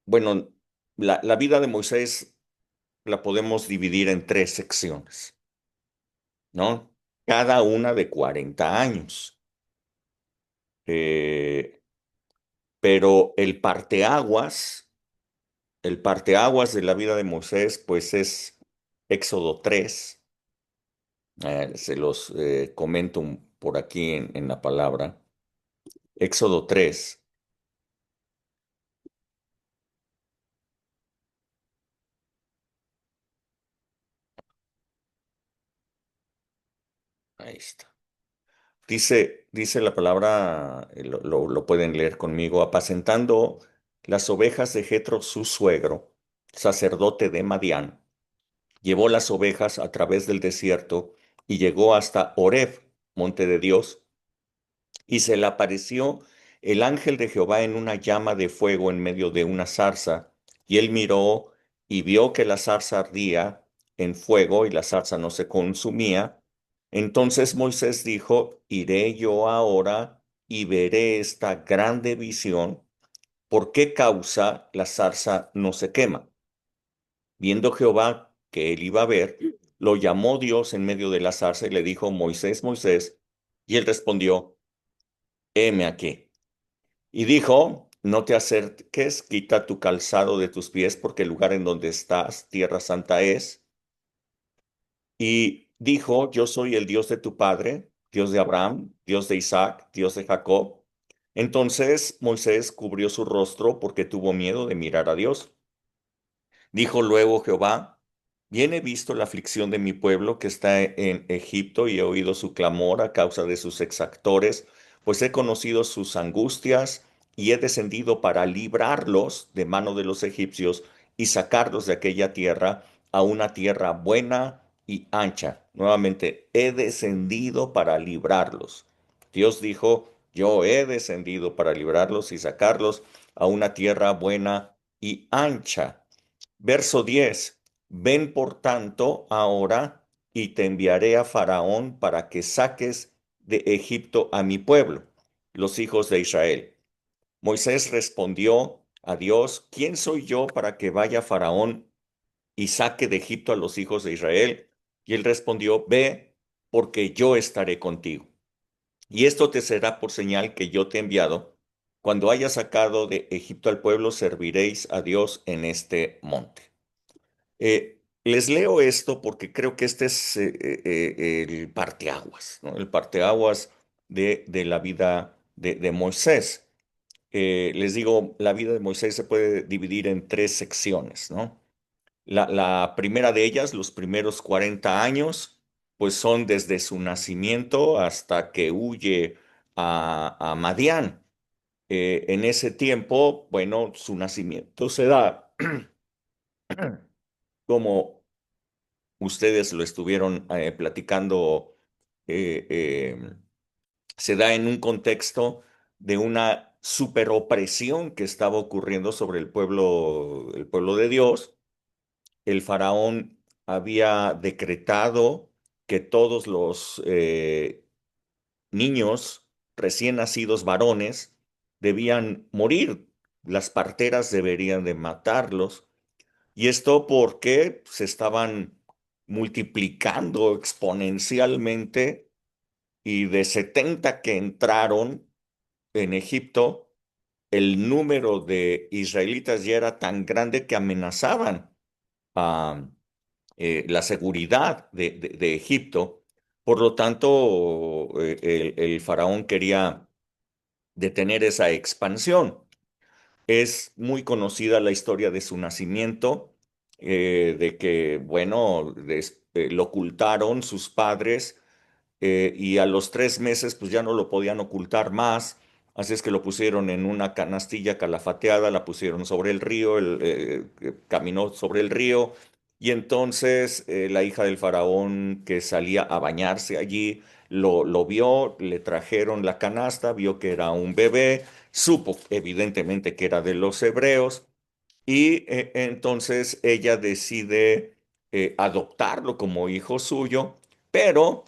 [SPEAKER 1] bueno, la vida de Moisés la podemos dividir en tres secciones, ¿no? Cada una de 40 años. Eh, pero el parteaguas de la vida de Moisés, pues es Éxodo 3. Se los comento por aquí en la palabra. Éxodo 3. Ahí está. Dice la palabra, lo pueden leer conmigo, apacentando las ovejas de Jetro, su suegro, sacerdote de Madián. Llevó las ovejas a través del desierto y llegó hasta Horeb, monte de Dios, y se le apareció el ángel de Jehová en una llama de fuego en medio de una zarza, y él miró y vio que la zarza ardía en fuego y la zarza no se consumía. Entonces Moisés dijo, iré yo ahora y veré esta grande visión, ¿por qué causa la zarza no se quema? Viendo Jehová que él iba a ver, lo llamó Dios en medio de la zarza y le dijo, Moisés, Moisés, y él respondió, heme aquí. Y dijo, no te acerques, quita tu calzado de tus pies, porque el lugar en donde estás, tierra santa es. Y dijo, yo soy el Dios de tu padre, Dios de Abraham, Dios de Isaac, Dios de Jacob. Entonces Moisés cubrió su rostro porque tuvo miedo de mirar a Dios. Dijo luego Jehová, bien he visto la aflicción de mi pueblo que está en Egipto y he oído su clamor a causa de sus exactores, pues he conocido sus angustias y he descendido para librarlos de mano de los egipcios y sacarlos de aquella tierra a una tierra buena y ancha. Nuevamente, he descendido para librarlos. Dios dijo, yo he descendido para librarlos y sacarlos a una tierra buena y ancha. Verso 10. Ven por tanto ahora y te enviaré a Faraón para que saques de Egipto a mi pueblo, los hijos de Israel. Moisés respondió a Dios, ¿quién soy yo para que vaya Faraón y saque de Egipto a los hijos de Israel? Y él respondió, ve, porque yo estaré contigo. Y esto te será por señal que yo te he enviado. Cuando haya sacado de Egipto al pueblo, serviréis a Dios en este monte. Les leo esto porque creo que este es el parteaguas, ¿no? El parteaguas de la vida de Moisés. Les digo, la vida de Moisés se puede dividir en tres secciones, ¿no? La primera de ellas, los primeros 40 años, pues son desde su nacimiento hasta que huye a Madián. En ese tiempo, bueno, su nacimiento se da como ustedes lo estuvieron platicando, eh, eh, se da en un contexto de una superopresión que estaba ocurriendo sobre el pueblo de Dios. El faraón había decretado que todos los niños recién nacidos varones debían morir, las parteras deberían de matarlos, y esto porque se estaban multiplicando exponencialmente y de 70 que entraron en Egipto, el número de israelitas ya era tan grande que amenazaban a la seguridad de Egipto. Por lo tanto, el faraón quería detener esa expansión. Es muy conocida la historia de su nacimiento, de que, bueno, lo ocultaron sus padres y a los 3 meses pues ya no lo podían ocultar más, así es que lo pusieron en una canastilla calafateada, la pusieron sobre el río, caminó sobre el río y entonces la hija del faraón que salía a bañarse allí lo vio, le trajeron la canasta, vio que era un bebé, supo evidentemente que era de los hebreos y entonces ella decide adoptarlo como hijo suyo, pero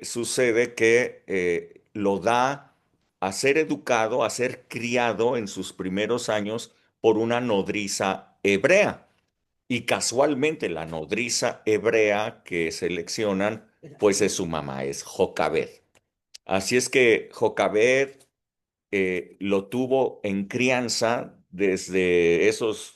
[SPEAKER 1] sucede que lo da a ser educado, a ser criado en sus primeros años por una nodriza hebrea. Y casualmente la nodriza hebrea que seleccionan, pues es su mamá, es Jocabed. Así es que Jocabed lo tuvo en crianza desde esos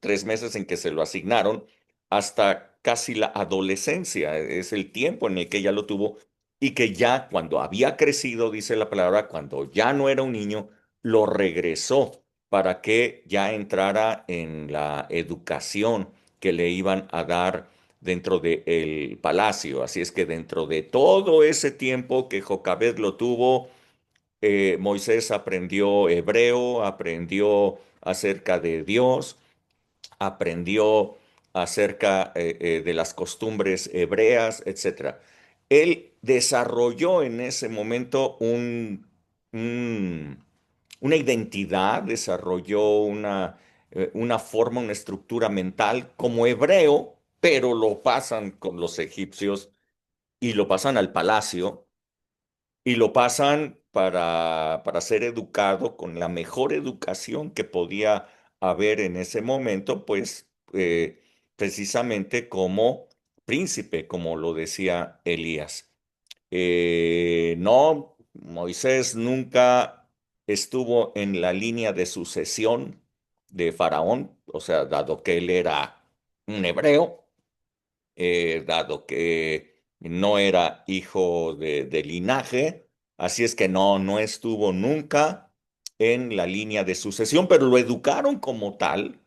[SPEAKER 1] 3 meses en que se lo asignaron hasta casi la adolescencia. Es el tiempo en el que ella lo tuvo y que ya cuando había crecido, dice la palabra, cuando ya no era un niño, lo regresó para que ya entrara en la educación que le iban a dar dentro del palacio. Así es que dentro de todo ese tiempo que Jocabed lo tuvo, Moisés aprendió hebreo, aprendió acerca de Dios, aprendió acerca de las costumbres hebreas, etcétera. Él desarrolló en ese momento un- una identidad, desarrolló una forma, una estructura mental como hebreo, pero lo pasan con los egipcios y lo pasan al palacio y lo pasan para ser educado con la mejor educación que podía haber en ese momento, pues precisamente como príncipe, como lo decía Elías. No, Moisés nunca estuvo en la línea de sucesión de Faraón, o sea, dado que él era un hebreo, dado que no era hijo de linaje, así es que no estuvo nunca en la línea de sucesión, pero lo educaron como tal,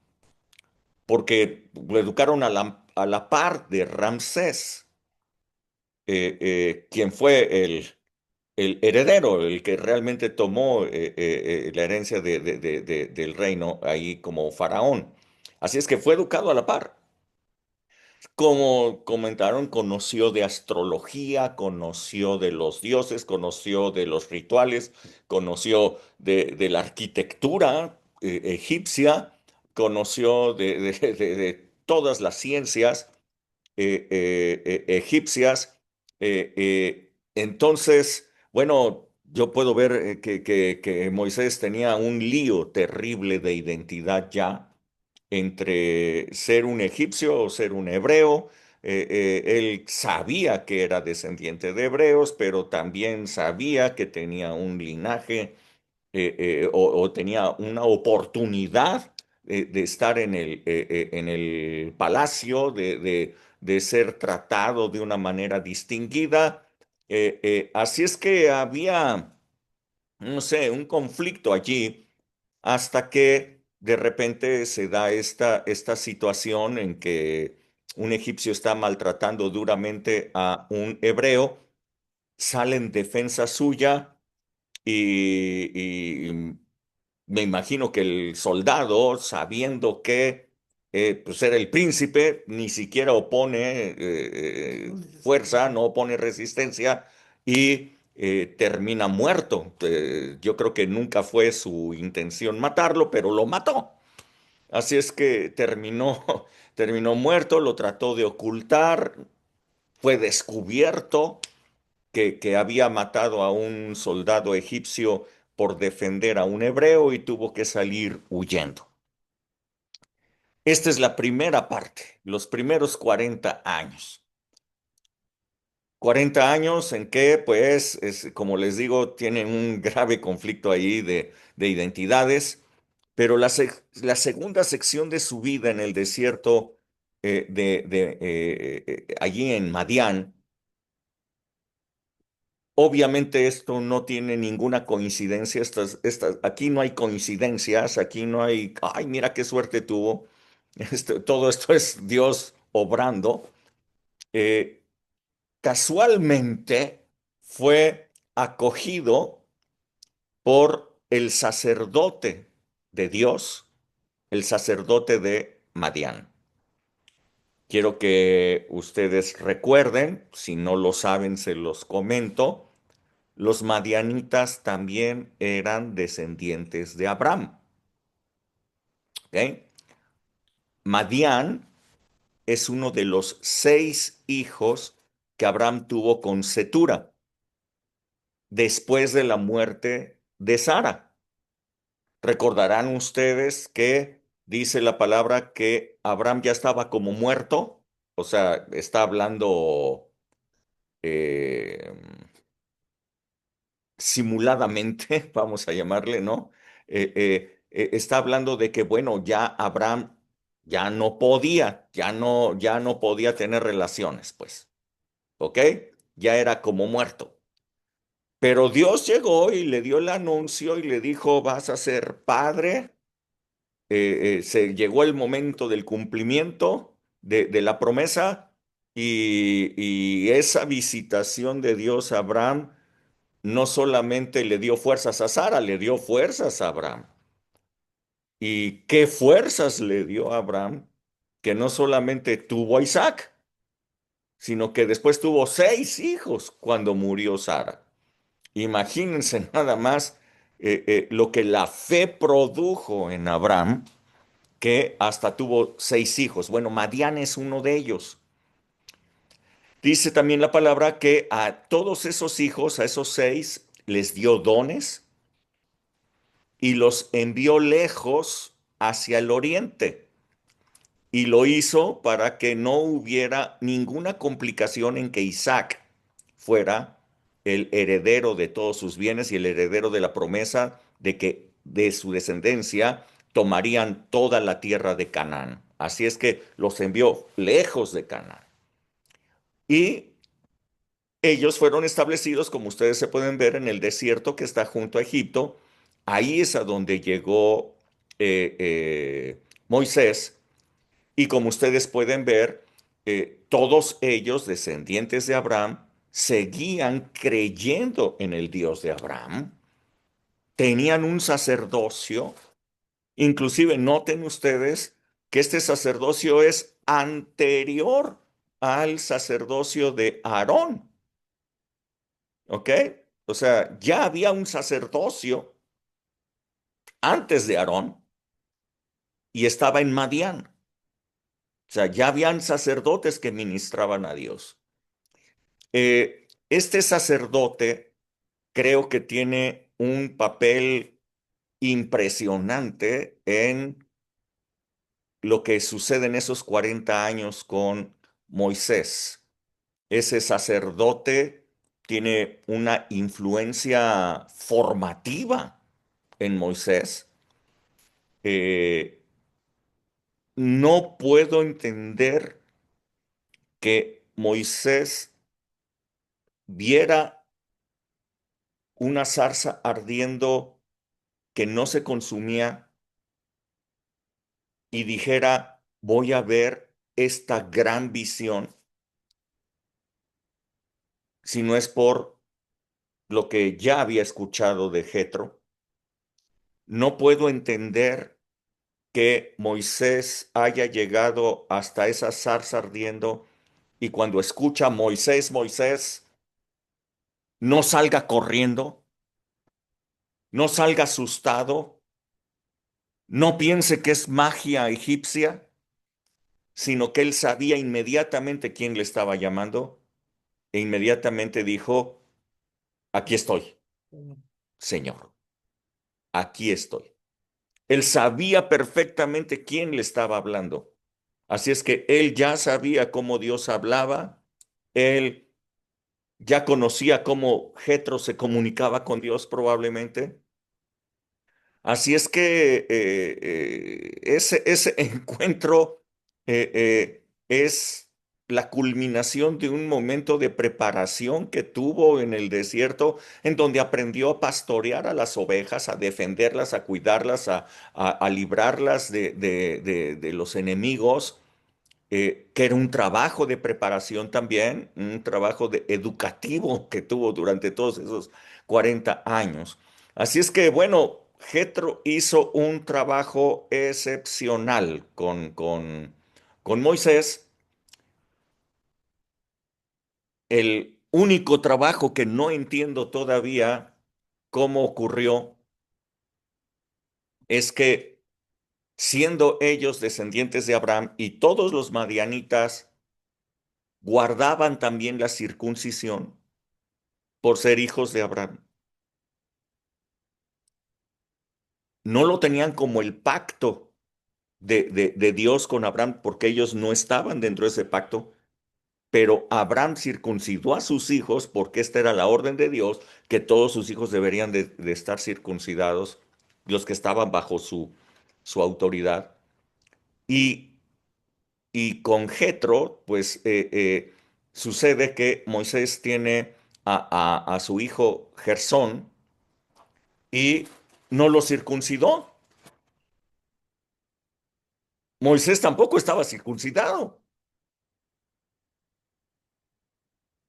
[SPEAKER 1] porque lo educaron a la par de Ramsés, quien fue el heredero, el que realmente tomó la herencia del reino ahí como faraón. Así es que fue educado a la par. Como comentaron, conoció de astrología, conoció de los dioses, conoció de los rituales, conoció de la arquitectura egipcia, conoció de todas las ciencias egipcias. Entonces, bueno, yo puedo ver que Moisés tenía un lío terrible de identidad ya entre ser un egipcio o ser un hebreo. Él sabía que era descendiente de hebreos, pero también sabía que tenía un linaje o tenía una oportunidad de estar en el palacio, de ser tratado de una manera distinguida. Así es que había, no sé, un conflicto allí hasta que de repente se da esta situación en que un egipcio está maltratando duramente a un hebreo, sale en defensa suya y me imagino que el soldado, sabiendo que pues era el príncipe, ni siquiera opone fuerza, no opone resistencia y termina muerto. Yo creo que nunca fue su intención matarlo, pero lo mató. Así es que terminó, terminó muerto, lo trató de ocultar, fue descubierto que había matado a un soldado egipcio por defender a un hebreo y tuvo que salir huyendo. Esta es la primera parte, los primeros 40 años. 40 años en que, pues, como les digo, tienen un grave conflicto ahí de identidades, pero la segunda sección de su vida en el desierto allí en Madián. Obviamente esto no tiene ninguna coincidencia, aquí no hay coincidencias, aquí no hay, ay, mira qué suerte tuvo. Todo esto es Dios obrando. Eh, Casualmente fue acogido por el sacerdote de Dios, el sacerdote de Madián. Quiero que ustedes recuerden, si no lo saben, se los comento. Los madianitas también eran descendientes de Abraham. ¿Ok? Madián es uno de los 6 hijos que Abraham tuvo con Cetura después de la muerte de Sara. Recordarán ustedes que dice la palabra que Abraham ya estaba como muerto, o sea, está hablando eh, simuladamente, vamos a llamarle, ¿no? Está hablando de que, bueno, ya Abraham ya no podía, ya no podía tener relaciones, pues, ¿ok? Ya era como muerto. Pero Dios llegó y le dio el anuncio y le dijo, vas a ser padre. Se llegó el momento del cumplimiento de la promesa y esa visitación de Dios a Abraham no solamente le dio fuerzas a Sara, le dio fuerzas a Abraham. ¿Y qué fuerzas le dio a Abraham? Que no solamente tuvo a Isaac, sino que después tuvo 6 hijos cuando murió Sara. Imagínense nada más lo que la fe produjo en Abraham, que hasta tuvo 6 hijos. Bueno, Madián es uno de ellos. Dice también la palabra que a todos esos hijos, a esos 6, les dio dones y los envió lejos hacia el oriente. Y lo hizo para que no hubiera ninguna complicación en que Isaac fuera el heredero de todos sus bienes y el heredero de la promesa de que de su descendencia tomarían toda la tierra de Canaán. Así es que los envió lejos de Canaán. Y ellos fueron establecidos, como ustedes se pueden ver, en el desierto que está junto a Egipto. Ahí es a donde llegó Moisés. Y como ustedes pueden ver, todos ellos, descendientes de Abraham, seguían creyendo en el Dios de Abraham. Tenían un sacerdocio. Inclusive noten ustedes que este sacerdocio es anterior al sacerdocio de Aarón. ¿Ok? O sea, ya había un sacerdocio antes de Aarón y estaba en Madián. O sea, ya habían sacerdotes que ministraban a Dios. Este sacerdote creo que tiene un papel impresionante en lo que sucede en esos 40 años con Moisés. Ese sacerdote tiene una influencia formativa en Moisés. Eh, no puedo entender que Moisés viera una zarza ardiendo que no se consumía y dijera, voy a ver esta gran visión, si no es por lo que ya había escuchado de Jetro. No puedo entender que Moisés haya llegado hasta esa zarza ardiendo y cuando escucha Moisés, Moisés, no salga corriendo, no salga asustado, no piense que es magia egipcia, sino que él sabía inmediatamente quién le estaba llamando e inmediatamente dijo, aquí estoy, Señor, aquí estoy. Él sabía perfectamente quién le estaba hablando. Así es que él ya sabía cómo Dios hablaba, él ya conocía cómo Jetro se comunicaba con Dios probablemente. Así es que ese encuentro es la culminación de un momento de preparación que tuvo en el desierto, en donde aprendió a pastorear a las ovejas, a defenderlas, a cuidarlas, a librarlas de los enemigos, que era un trabajo de preparación también, un trabajo educativo que tuvo durante todos esos 40 años. Así es que, bueno, Jetro hizo un trabajo excepcional con Moisés. El único trabajo que no entiendo todavía cómo ocurrió es que siendo ellos descendientes de Abraham y todos los madianitas guardaban también la circuncisión por ser hijos de Abraham. No lo tenían como el pacto de Dios con Abraham, porque ellos no estaban dentro de ese pacto, pero Abraham circuncidó a sus hijos porque esta era la orden de Dios, que todos sus hijos deberían de estar circuncidados, los que estaban bajo su autoridad. Y, y con Jetro, pues sucede que Moisés tiene a su hijo Gersón y no lo circuncidó. Moisés tampoco estaba circuncidado.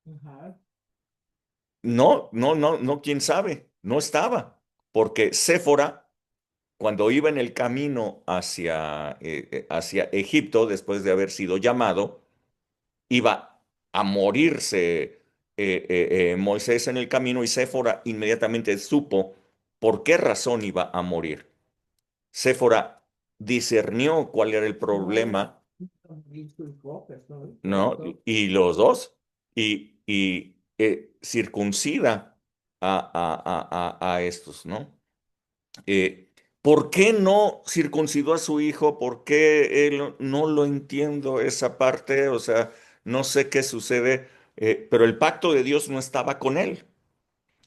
[SPEAKER 2] Ajá.
[SPEAKER 1] No, no, no, no, quién sabe, no estaba, porque Séfora, cuando iba en el camino hacia Egipto, después de haber sido llamado, iba a morirse Moisés en el camino y Séfora inmediatamente supo por qué razón iba a morir. Séfora discernió cuál era el problema, ¿no? Y los dos, y circuncida a estos, ¿no? ¿Por qué no circuncidó a su hijo? ¿Por qué él no lo entiendo esa parte? O sea, no sé qué sucede, pero el pacto de Dios no estaba con él.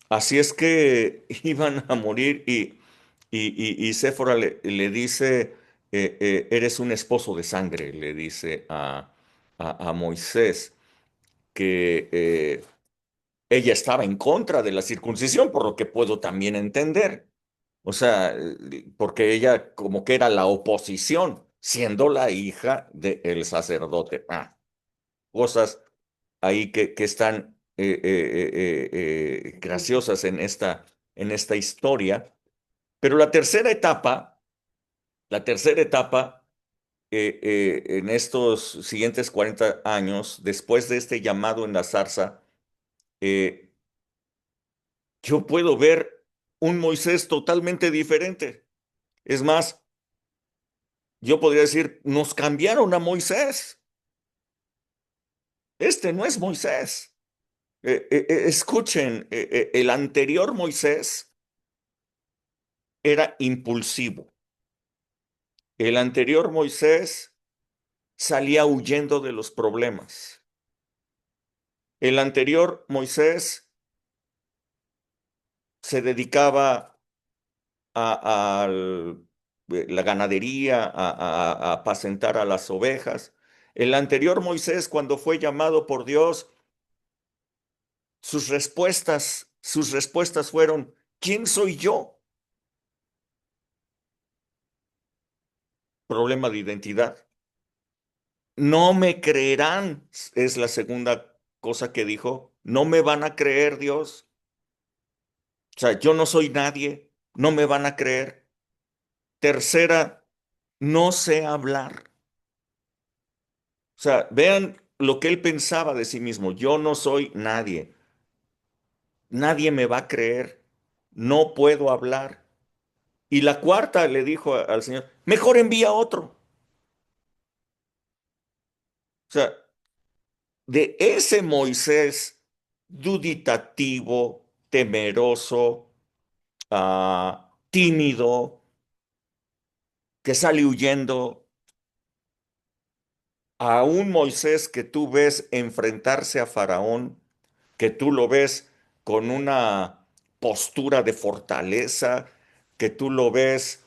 [SPEAKER 1] Así es que iban a morir y Séfora le dice, eres un esposo de sangre, le dice a Moisés que ella estaba en contra de la circuncisión, por lo que puedo también entender. O sea, porque ella como que era la oposición, siendo la hija del sacerdote. Cosas ahí que están graciosas en esta historia. Pero la tercera etapa en estos siguientes 40 años, después de este llamado en la zarza, eh, yo puedo ver un Moisés totalmente diferente. Es más, yo podría decir, nos cambiaron a Moisés. Este no es Moisés. Escuchen, el anterior Moisés era impulsivo. El anterior Moisés salía huyendo de los problemas. El anterior Moisés se dedicaba a la ganadería, a apacentar a las ovejas. El anterior Moisés, cuando fue llamado por Dios, sus respuestas fueron, ¿quién soy yo? Problema de identidad. No me creerán, es la segunda cosa que dijo. No me van a creer, Dios. O sea, yo no soy nadie, no me van a creer. Tercera, no sé hablar. O sea, vean lo que él pensaba de sí mismo. Yo no soy nadie. Nadie me va a creer. No puedo hablar. Y la cuarta le dijo al Señor, mejor envía otro. O sea, de ese Moisés duditativo, temeroso, tímido, que sale huyendo, a un Moisés que tú ves enfrentarse a Faraón, que tú lo ves con una postura de fortaleza, que tú lo ves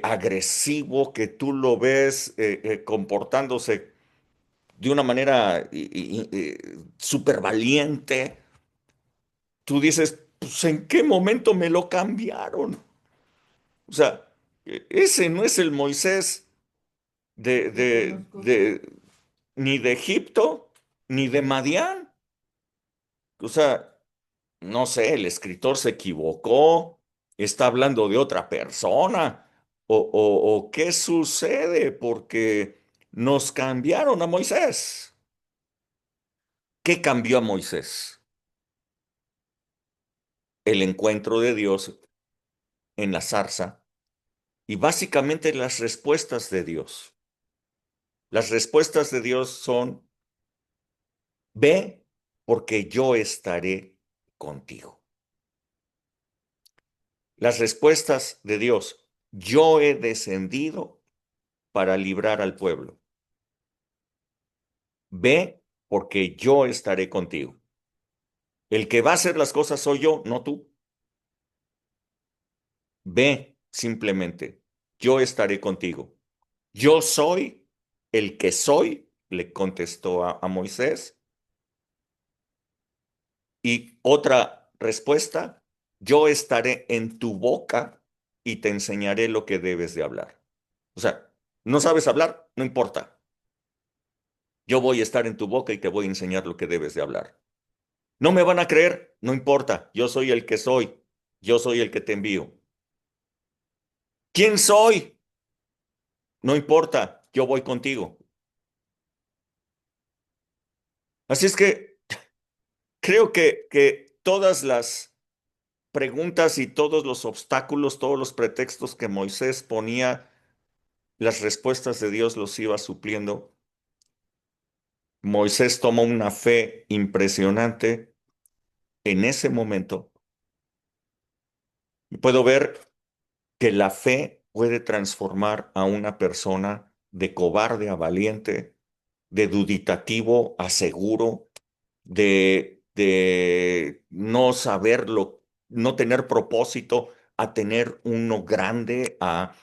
[SPEAKER 1] agresivo, que tú lo ves comportándose de una manera súper valiente. Tú dices, pues ¿en qué momento me lo cambiaron? O sea, ese no es el Moisés ni de Egipto, ni de Madián. O sea, no sé, el escritor se equivocó, está hablando de otra persona, o qué sucede porque nos cambiaron a Moisés. ¿Qué cambió a Moisés? El encuentro de Dios en la zarza y básicamente las respuestas de Dios. Las respuestas de Dios son, ve porque yo estaré contigo. Las respuestas de Dios, yo he descendido para librar al pueblo. Ve, porque yo estaré contigo. El que va a hacer las cosas soy yo, no tú. Ve simplemente, yo estaré contigo. Yo soy el que soy, le contestó a Moisés. Y otra respuesta, yo estaré en tu boca y te enseñaré lo que debes de hablar. O sea, ¿no sabes hablar? No importa. Yo voy a estar en tu boca y te voy a enseñar lo que debes de hablar. ¿No me van a creer? No importa. Yo soy el que soy. Yo soy el que te envío. ¿Quién soy? No importa. Yo voy contigo. Así es que creo que todas las preguntas y todos los obstáculos, todos los pretextos que Moisés ponía, las respuestas de Dios los iba supliendo. Moisés tomó una fe impresionante en ese momento. Y puedo ver que la fe puede transformar a una persona de cobarde a valiente, de duditativo a seguro, de no saberlo, no tener propósito, a tener uno grande, a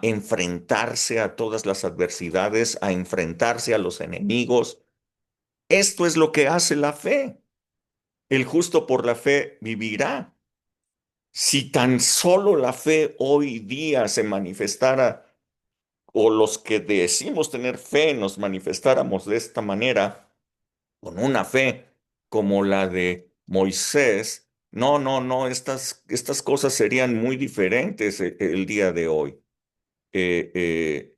[SPEAKER 1] enfrentarse a todas las adversidades, a enfrentarse a los enemigos. Esto es lo que hace la fe. El justo por la fe vivirá. Si tan solo la fe hoy día se manifestara, o los que decimos tener fe nos manifestáramos de esta manera, con una fe como la de Moisés, no, no, no, estas cosas serían muy diferentes el día de hoy. Eh, eh,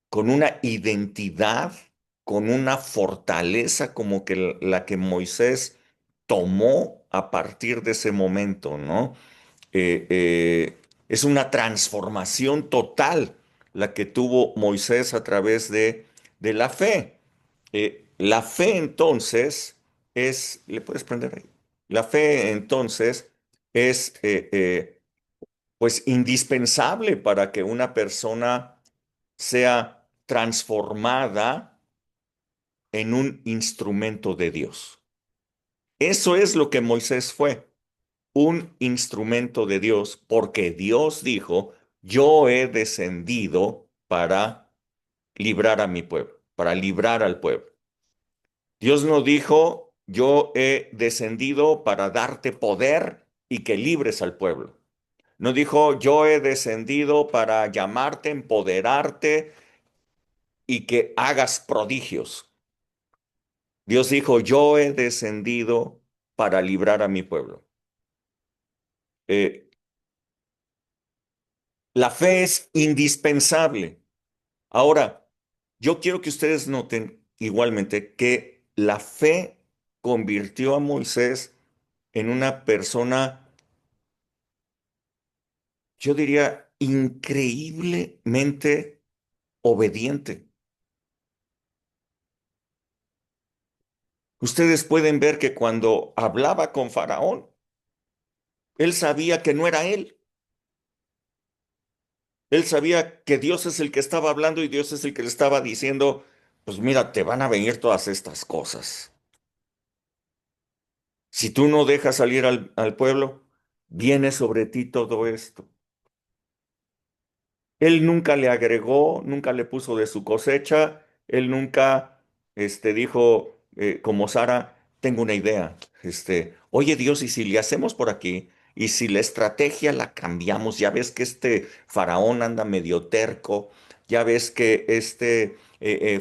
[SPEAKER 1] con una identidad, con una fortaleza como que la que Moisés tomó a partir de ese momento, ¿no? Es una transformación total la que tuvo Moisés a través de la fe. La fe entonces es, ¿le puedes prender ahí? La fe entonces es pues indispensable para que una persona sea transformada en un instrumento de Dios. Eso es lo que Moisés fue, un instrumento de Dios, porque Dios dijo, yo he descendido para librar a mi pueblo, para librar al pueblo. Dios no dijo, yo he descendido para darte poder y que libres al pueblo. No dijo, yo he descendido para llamarte, empoderarte y que hagas prodigios. Dios dijo, yo he descendido para librar a mi pueblo. Eh, la fe es indispensable. Ahora, yo quiero que ustedes noten igualmente que la fe convirtió a Moisés en una persona, yo diría, increíblemente obediente. Ustedes pueden ver que cuando hablaba con Faraón, él sabía que no era él. Él sabía que Dios es el que estaba hablando y Dios es el que le estaba diciendo, pues mira, te van a venir todas estas cosas. Si tú no dejas salir al pueblo, viene sobre ti todo esto. Él nunca le agregó, nunca le puso de su cosecha, él nunca dijo, como Sara, tengo una idea, oye Dios, ¿y si le hacemos por aquí? ¿Y si la estrategia la cambiamos? Ya ves que este faraón anda medio terco, ya ves que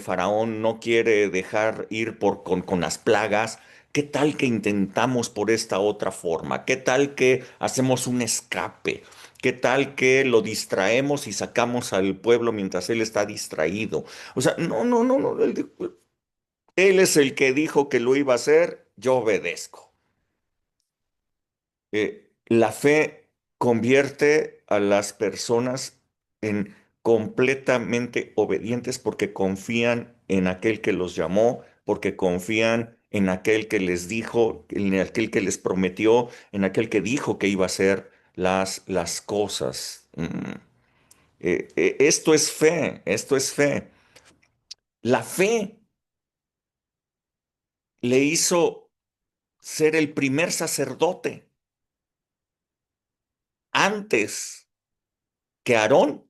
[SPEAKER 1] faraón no quiere dejar ir con las plagas. ¿Qué tal que intentamos por esta otra forma? ¿Qué tal que hacemos un escape? ¿Qué tal que lo distraemos y sacamos al pueblo mientras él está distraído? O sea, no, no, no, no. Él es el que dijo que lo iba a hacer, yo obedezco. La fe convierte a las personas en completamente obedientes porque confían en aquel que los llamó, porque confían en aquel que les dijo, en aquel que les prometió, en aquel que dijo que iba a hacer las cosas. Esto es fe, esto es fe. La fe le hizo ser el primer sacerdote antes que Aarón,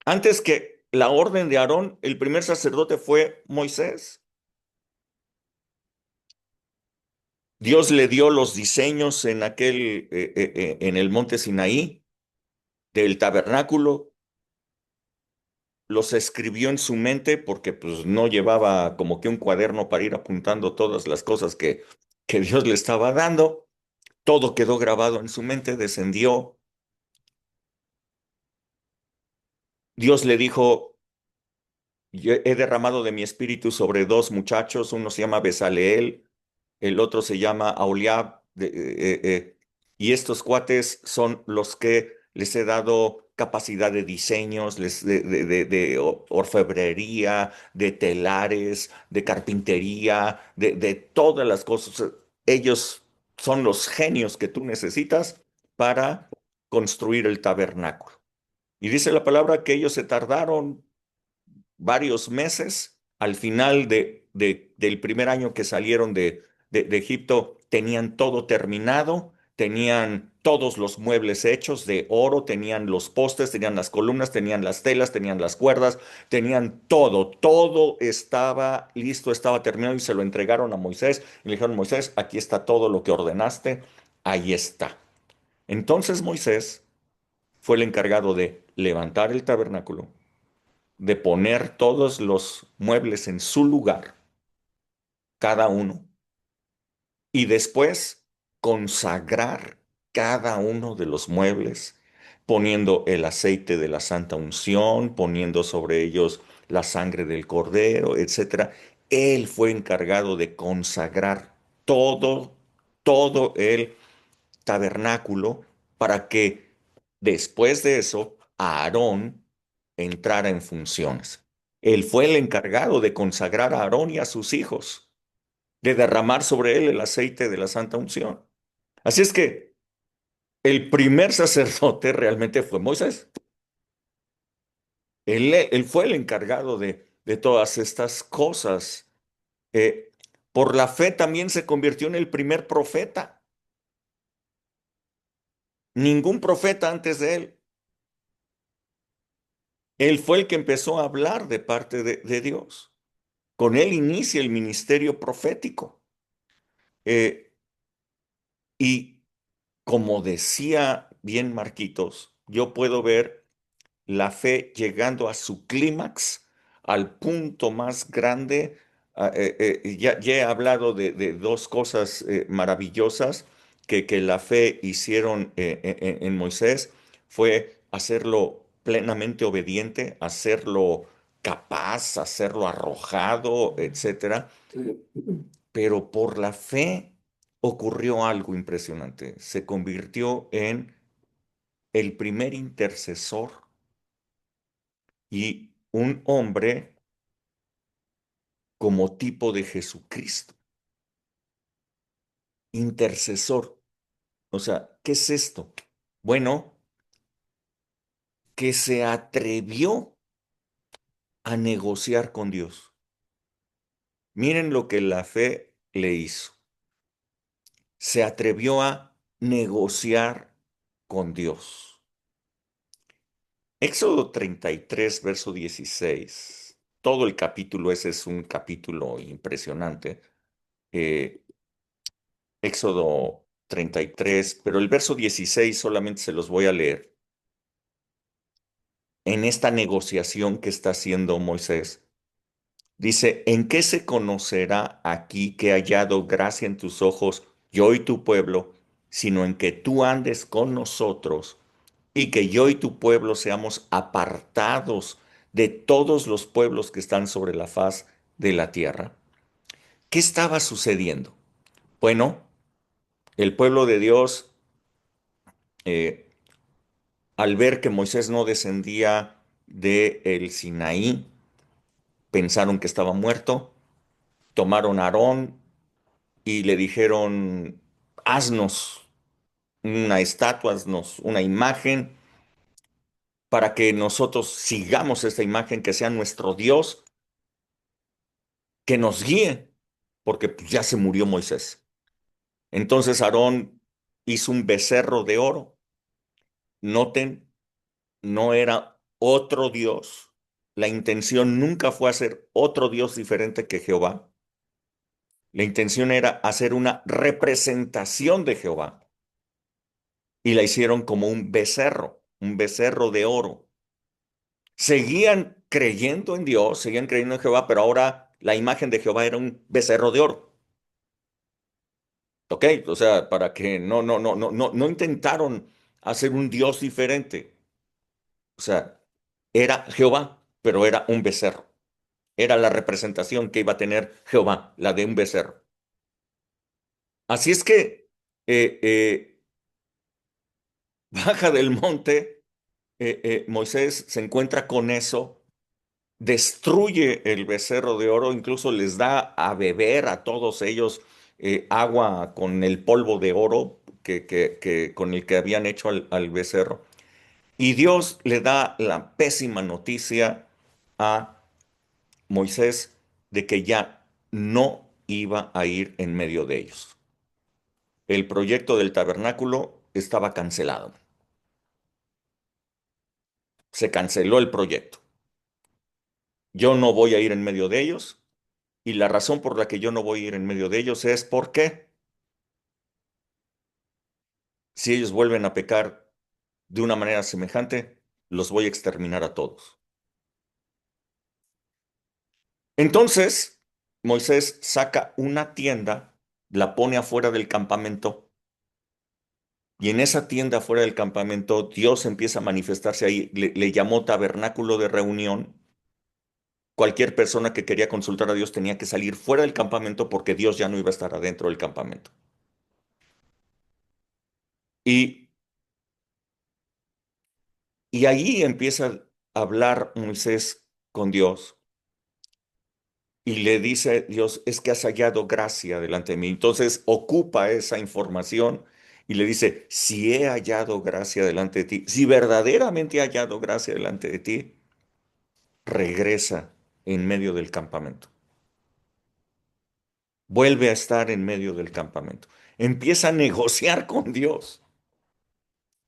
[SPEAKER 1] antes que la orden de Aarón, el primer sacerdote fue Moisés. Dios le dio los diseños en el monte Sinaí del tabernáculo, los escribió en su mente porque pues no llevaba como que un cuaderno para ir apuntando todas las cosas que Dios le estaba dando. Todo quedó grabado en su mente, descendió. Dios le dijo, "Yo he derramado de mi espíritu sobre dos muchachos, uno se llama Bezaleel, el otro se llama Aholiab, y estos cuates son los que les he dado capacidad de diseños, de orfebrería, de telares, de carpintería, de todas las cosas. Ellos son los genios que tú necesitas para construir el tabernáculo. Y dice la palabra que ellos se tardaron varios meses. Al final del primer año que salieron de Egipto, tenían todo terminado, tenían todos los muebles hechos de oro, tenían los postes, tenían las columnas, tenían las telas, tenían las cuerdas, tenían todo, todo estaba listo, estaba terminado y se lo entregaron a Moisés y le dijeron, Moisés, aquí está todo lo que ordenaste, ahí está. Entonces Moisés fue el encargado de levantar el tabernáculo, de poner todos los muebles en su lugar, cada uno, y después consagrar cada uno de los muebles, poniendo el aceite de la santa unción, poniendo sobre ellos la sangre del cordero, etcétera. Él fue encargado de consagrar todo, todo el tabernáculo para que después de eso Aarón entrara en funciones. Él fue el encargado de consagrar a Aarón y a sus hijos, de derramar sobre él el aceite de la santa unción. Así es que el primer sacerdote realmente fue Moisés. Él fue el encargado de todas estas cosas. Eh, por la fe también se convirtió en el primer profeta. Ningún profeta antes de él. Él fue el que empezó a hablar de parte de Dios. Con él inicia el ministerio profético. Eh, y como decía bien Marquitos, yo puedo ver la fe llegando a su clímax, al punto más grande. Ya he hablado de dos cosas maravillosas que la fe hicieron en Moisés. Fue hacerlo plenamente obediente, hacerlo capaz, hacerlo arrojado, etcétera. Pero por la fe ocurrió algo impresionante. Se convirtió en el primer intercesor y un hombre como tipo de Jesucristo. Intercesor. O sea, ¿qué es esto? Bueno, que se atrevió a negociar con Dios. Miren lo que la fe le hizo. Se atrevió a negociar con Dios. Éxodo 33, verso 16. Todo el capítulo ese es un capítulo impresionante. Éxodo 33, pero el verso 16 solamente se los voy a leer. En esta negociación que está haciendo Moisés, dice, ¿en qué se conocerá aquí que he hallado gracia en tus ojos, yo y tu pueblo, sino en que tú andes con nosotros y que yo y tu pueblo seamos apartados de todos los pueblos que están sobre la faz de la tierra? ¿Qué estaba sucediendo? Bueno, el pueblo de Dios, eh, al ver que Moisés no descendía de el Sinaí, pensaron que estaba muerto, tomaron a Aarón y le dijeron, haznos. una estatua, una imagen, para que nosotros sigamos esta imagen, que sea nuestro Dios, que nos guíe, porque pues, ya se murió Moisés. Entonces Aarón hizo un becerro de oro. Noten, no era otro Dios. La intención nunca fue hacer otro Dios diferente que Jehová. La intención era hacer una representación de Jehová. Y la hicieron como un becerro de oro. Seguían creyendo en Dios, seguían creyendo en Jehová, pero ahora la imagen de Jehová era un becerro de oro. ¿Ok? O sea, para que no intentaron hacer un Dios diferente. O sea, era Jehová, pero era un becerro. Era la representación que iba a tener Jehová, la de un becerro. Así es que eh, eh, baja del monte, Moisés se encuentra con eso, destruye el becerro de oro, incluso les da a beber a todos ellos agua con el polvo de oro con el que habían hecho al becerro. Y Dios le da la pésima noticia a Moisés de que ya no iba a ir en medio de ellos. El proyecto del tabernáculo estaba cancelado. Se canceló el proyecto. Yo no voy a ir en medio de ellos, y la razón por la que yo no voy a ir en medio de ellos es porque si ellos vuelven a pecar de una manera semejante, los voy a exterminar a todos. Entonces, Moisés saca una tienda, la pone afuera del campamento, y en esa tienda afuera del campamento Dios empieza a manifestarse ahí. Le llamó tabernáculo de reunión. Cualquier persona que quería consultar a Dios tenía que salir fuera del campamento porque Dios ya no iba a estar adentro del campamento. Y, y ahí empieza a hablar Moisés con Dios y le dice Dios, es que has hallado gracia delante de mí. Entonces ocupa esa información y le dice, si he hallado gracia delante de ti, si verdaderamente he hallado gracia delante de ti, regresa en medio del campamento. Vuelve a estar en medio del campamento. Empieza a negociar con Dios.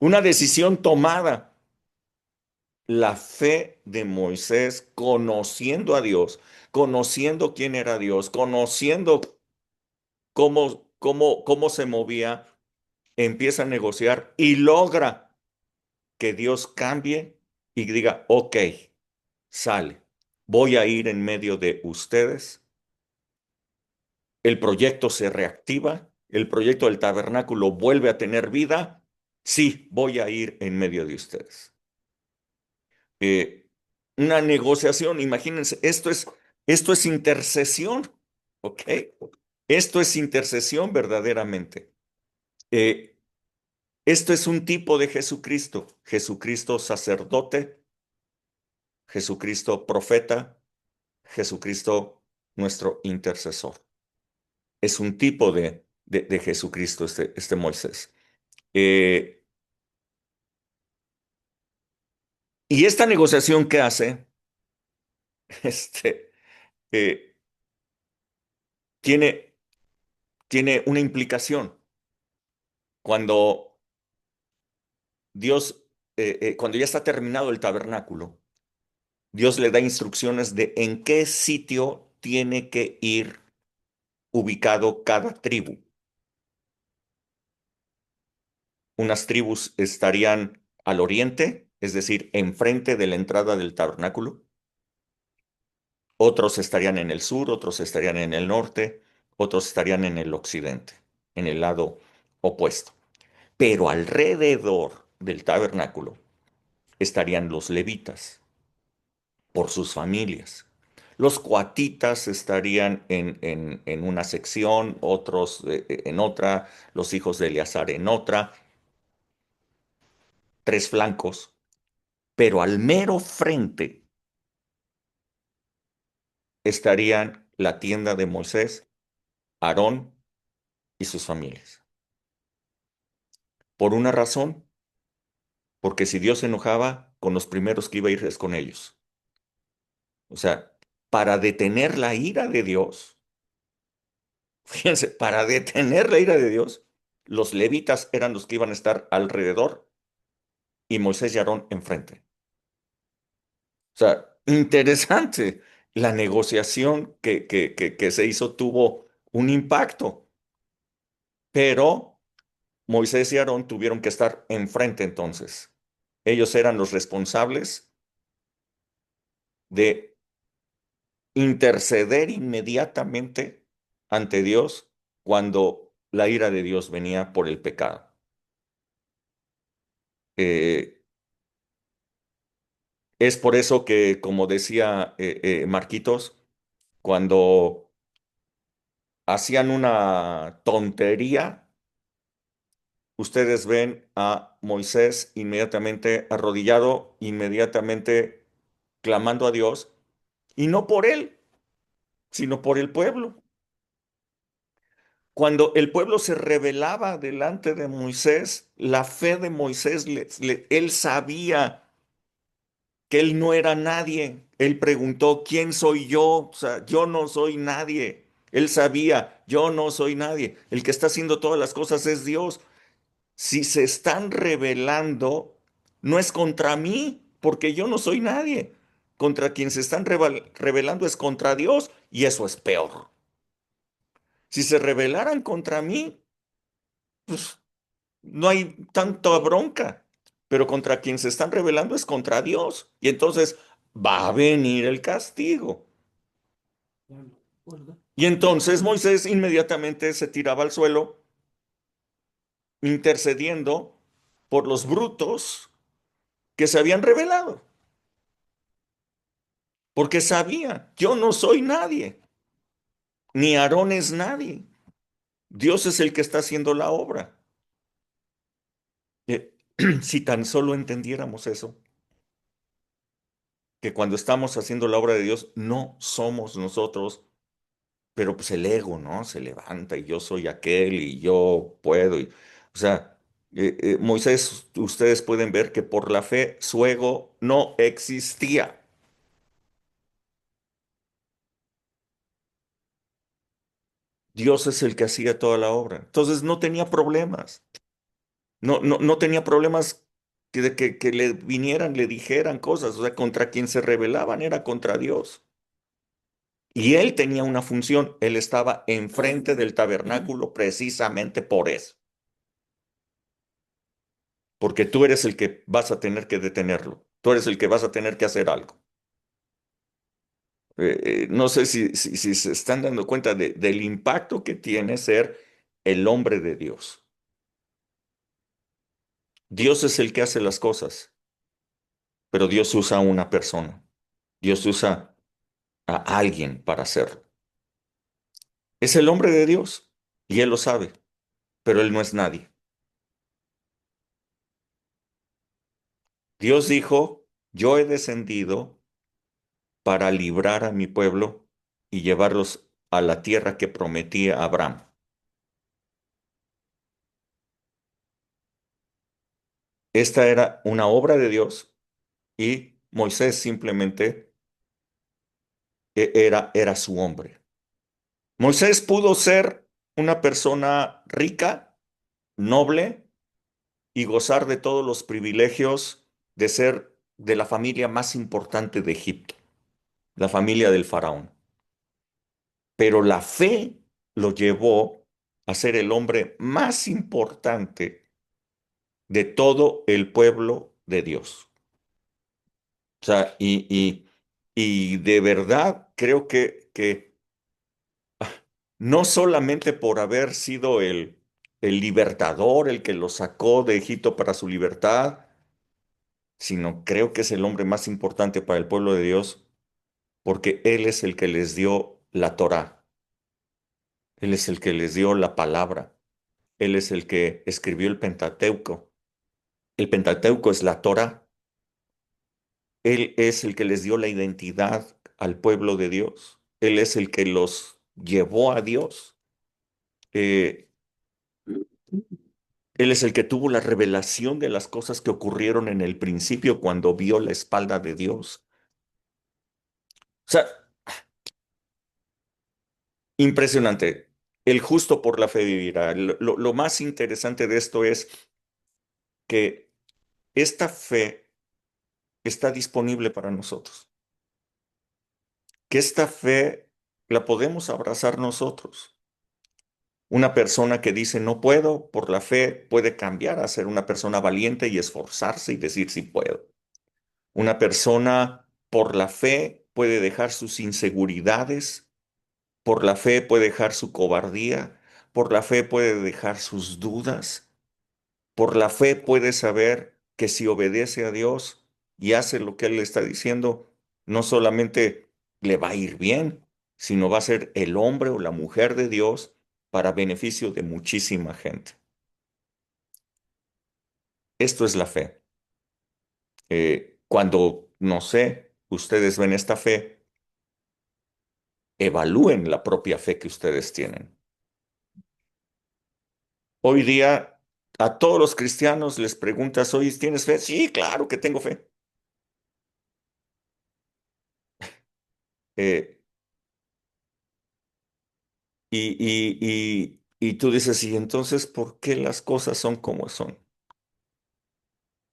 [SPEAKER 1] Una decisión tomada. La fe de Moisés, conociendo a Dios, conociendo quién era Dios, conociendo cómo se movía, empieza a negociar y logra que Dios cambie y diga, ok, sale, voy a ir en medio de ustedes. El proyecto se reactiva, el proyecto del tabernáculo vuelve a tener vida. Sí, voy a ir en medio de ustedes. eh, una negociación, imagínense, esto es intercesión, ¿ok? Esto es intercesión verdaderamente. Eh, Esto es un tipo de Jesucristo, Jesucristo sacerdote, Jesucristo profeta, Jesucristo nuestro intercesor. Es un tipo de Jesucristo este Moisés. Eh, y esta negociación que hace, este, eh, tiene, tiene una implicación. Cuando Dios, cuando ya está terminado el tabernáculo, Dios le da instrucciones de en qué sitio tiene que ir ubicado cada tribu. Unas tribus estarían al oriente, es decir, enfrente de la entrada del tabernáculo. Otros estarían en el sur, otros estarían en el norte, otros estarían en el occidente, en el lado opuesto. Pero alrededor del tabernáculo estarían los levitas por sus familias. Los coatitas estarían en una sección, otros en otra, los hijos de Eleazar en otra, tres flancos, pero al mero frente estarían la tienda de Moisés, Aarón y sus familias. por una razón, porque si Dios se enojaba, con los primeros que iba a ir es con ellos. O sea, para detener la ira de Dios, fíjense, para detener la ira de Dios, los levitas eran los que iban a estar alrededor y Moisés y Aarón enfrente. O sea, interesante. La negociación que se hizo tuvo un impacto, pero Moisés y Aarón tuvieron que estar enfrente entonces. Ellos eran los responsables de interceder inmediatamente ante Dios cuando la ira de Dios venía por el pecado. Eh, es por eso que, como decía Marquitos, cuando hacían una tontería, ustedes ven a Moisés inmediatamente arrodillado, inmediatamente clamando a Dios, y no por él, sino por el pueblo. Cuando el pueblo se rebelaba delante de Moisés, la fe de Moisés, él sabía que él no era nadie. Él preguntó, ¿quién soy yo? O sea, yo no soy nadie. Él sabía, yo no soy nadie. El que está haciendo todas las cosas es Dios. Si se están rebelando, no es contra mí, porque yo no soy nadie. Contra quien se están rebelando es contra Dios, y eso es peor. Si se rebelaran contra mí, pues no hay tanta bronca, pero contra quien se están rebelando es contra Dios. Y entonces va a venir el castigo. Y entonces Moisés inmediatamente se tiraba al suelo, intercediendo por los brutos que se habían rebelado. Porque sabía, yo no soy nadie, ni Aarón es nadie. Dios es el que está haciendo la obra. Eh, Si tan solo entendiéramos eso, que cuando estamos haciendo la obra de Dios, no somos nosotros, pero pues el ego, ¿no? Se levanta y yo soy aquel y yo puedo. O sea, Moisés, ustedes pueden ver que por la fe su ego no existía. Dios es el que hacía toda la obra. Entonces no tenía problemas. No tenía problemas que le vinieran, le dijeran cosas. O sea, contra quien se rebelaban era contra Dios. Y él tenía una función. Él estaba enfrente del tabernáculo precisamente por eso. Porque tú eres el que vas a tener que detenerlo. Tú eres el que vas a tener que hacer algo. No sé si se están dando cuenta del impacto que tiene ser el hombre de Dios. Dios es el que hace las cosas, pero Dios usa a una persona. Dios usa a alguien para hacerlo. Es el hombre de Dios y él lo sabe, pero él no es nadie. Dios dijo, yo he descendido para librar a mi pueblo y llevarlos a la tierra que prometí a Abraham. Esta era una obra de Dios y Moisés simplemente era su hombre. Moisés pudo ser una persona rica, noble y gozar de todos los privilegios de ser de la familia más importante de Egipto, la familia del faraón. Pero la fe lo llevó a ser el hombre más importante de todo el pueblo de Dios. O sea, y de verdad creo que no solamente por haber sido el libertador, el que lo sacó de Egipto para su libertad, sino creo que es el hombre más importante para el pueblo de Dios, porque Él es el que les dio la Torá, Él es el que les dio la palabra, Él es el que escribió el Pentateuco. El Pentateuco es la Torá, Él es el que les dio la identidad al pueblo de Dios, Él es el que los llevó a Dios. Eh, Él es el que tuvo la revelación de las cosas que ocurrieron en el principio cuando vio la espalda de Dios. O sea, impresionante. El justo por la fe vivirá. Lo más interesante de esto es que esta fe está disponible para nosotros, que esta fe la podemos abrazar nosotros. Una persona que dice no puedo, por la fe puede cambiar a ser una persona valiente y esforzarse y decir sí puedo. Una persona por la fe puede dejar sus inseguridades, por la fe puede dejar su cobardía, por la fe puede dejar sus dudas, por la fe puede saber que si obedece a Dios y hace lo que Él le está diciendo, no solamente le va a ir bien, sino va a ser el hombre o la mujer de Dios para beneficio de muchísima gente. Esto es la fe. Cuando, no sé, ustedes ven esta fe, evalúen la propia fe que ustedes tienen. Hoy día a todos los cristianos les preguntas, oye, ¿tienes fe? Sí, claro que tengo fe. Eh, y tú dices, ¿y entonces por qué las cosas son como son?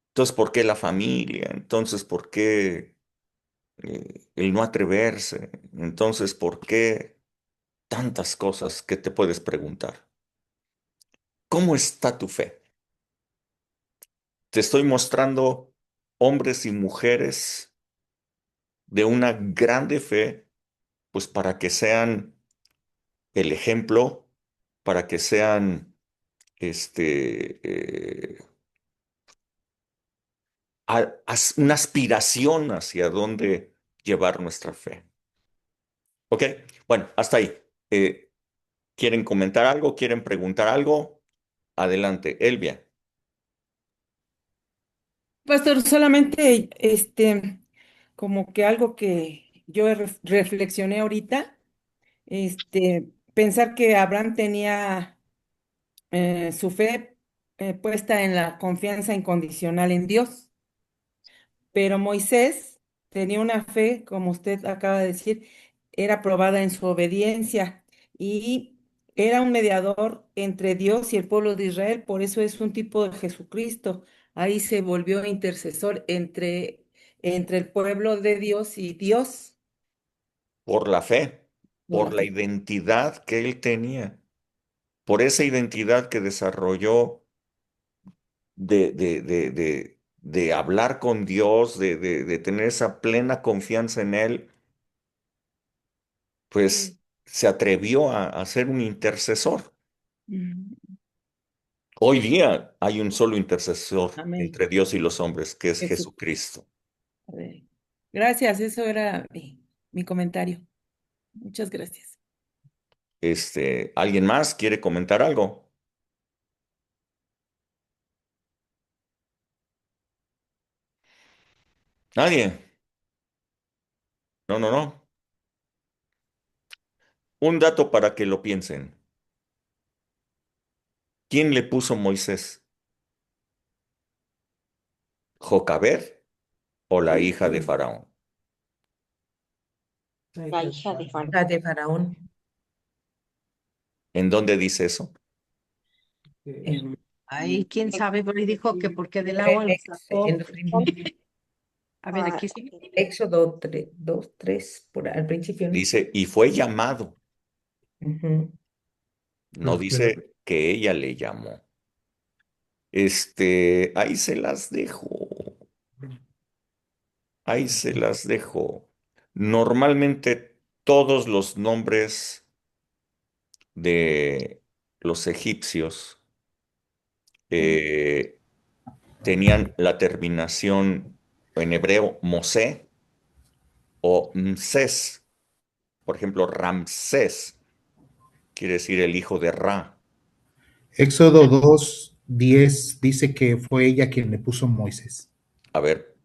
[SPEAKER 1] Entonces, ¿por qué la familia? Entonces, ¿por qué el no atreverse? Entonces, ¿por qué tantas cosas que te puedes preguntar? ¿Cómo está tu fe? Te estoy mostrando hombres y mujeres de una grande fe, pues para que sean el ejemplo, para que sean una aspiración hacia dónde llevar nuestra fe. ¿Ok? Bueno, hasta ahí. ¿Quieren comentar algo? ¿Quieren preguntar algo? Adelante, Elvia.
[SPEAKER 2] Pastor, solamente como que algo que yo reflexioné ahorita, pensar que Abraham tenía su fe puesta en la confianza incondicional en Dios, pero Moisés tenía una fe, como usted acaba de decir, era probada en su obediencia y era un mediador entre Dios y el pueblo de Israel, por eso es un tipo de Jesucristo. Ahí se volvió intercesor entre el pueblo de Dios y Dios
[SPEAKER 1] Por la fe,
[SPEAKER 2] por
[SPEAKER 1] por
[SPEAKER 2] la
[SPEAKER 1] la
[SPEAKER 2] fe.
[SPEAKER 1] identidad que él tenía, por esa identidad que desarrolló de hablar con Dios, de tener esa plena confianza en él,
[SPEAKER 2] Mm,
[SPEAKER 1] pues se atrevió a ser un intercesor.
[SPEAKER 2] mm,
[SPEAKER 1] Hoy día hay un solo intercesor
[SPEAKER 2] Amén.
[SPEAKER 1] entre Dios y los hombres, que es
[SPEAKER 2] Jesús.
[SPEAKER 1] Jesucristo.
[SPEAKER 2] A ver. Gracias, eso era mi comentario. Muchas gracias.
[SPEAKER 1] ¿Alguien más quiere comentar algo? ¿Nadie? No, no, no. Un dato para que lo piensen. ¿Quién le puso Moisés? ¿Jocabed o la hija de Faraón?
[SPEAKER 7] La hija de Faraón.
[SPEAKER 2] La de Faraón.
[SPEAKER 1] ¿En dónde dice eso?
[SPEAKER 7] Ay, quién sabe, pero dijo que porque del
[SPEAKER 2] En
[SPEAKER 7] agua lo sacó.
[SPEAKER 2] los primeros.
[SPEAKER 7] A ver, aquí sí.
[SPEAKER 2] Éxodo 2, 3, al principio, ¿no?
[SPEAKER 1] Dice, y fue llamado.
[SPEAKER 2] Ujú.
[SPEAKER 1] No dice que ella le llamó. Ahí se las dejo. Ahí se las dejo. Normalmente todos los nombres de los egipcios eh, tenían la terminación en hebreo Mosé o Mses. Por ejemplo, Ramsés quiere decir el hijo de Ra.
[SPEAKER 6] Éxodo 2:10 dice que fue ella quien le puso Moisés.
[SPEAKER 1] A ver,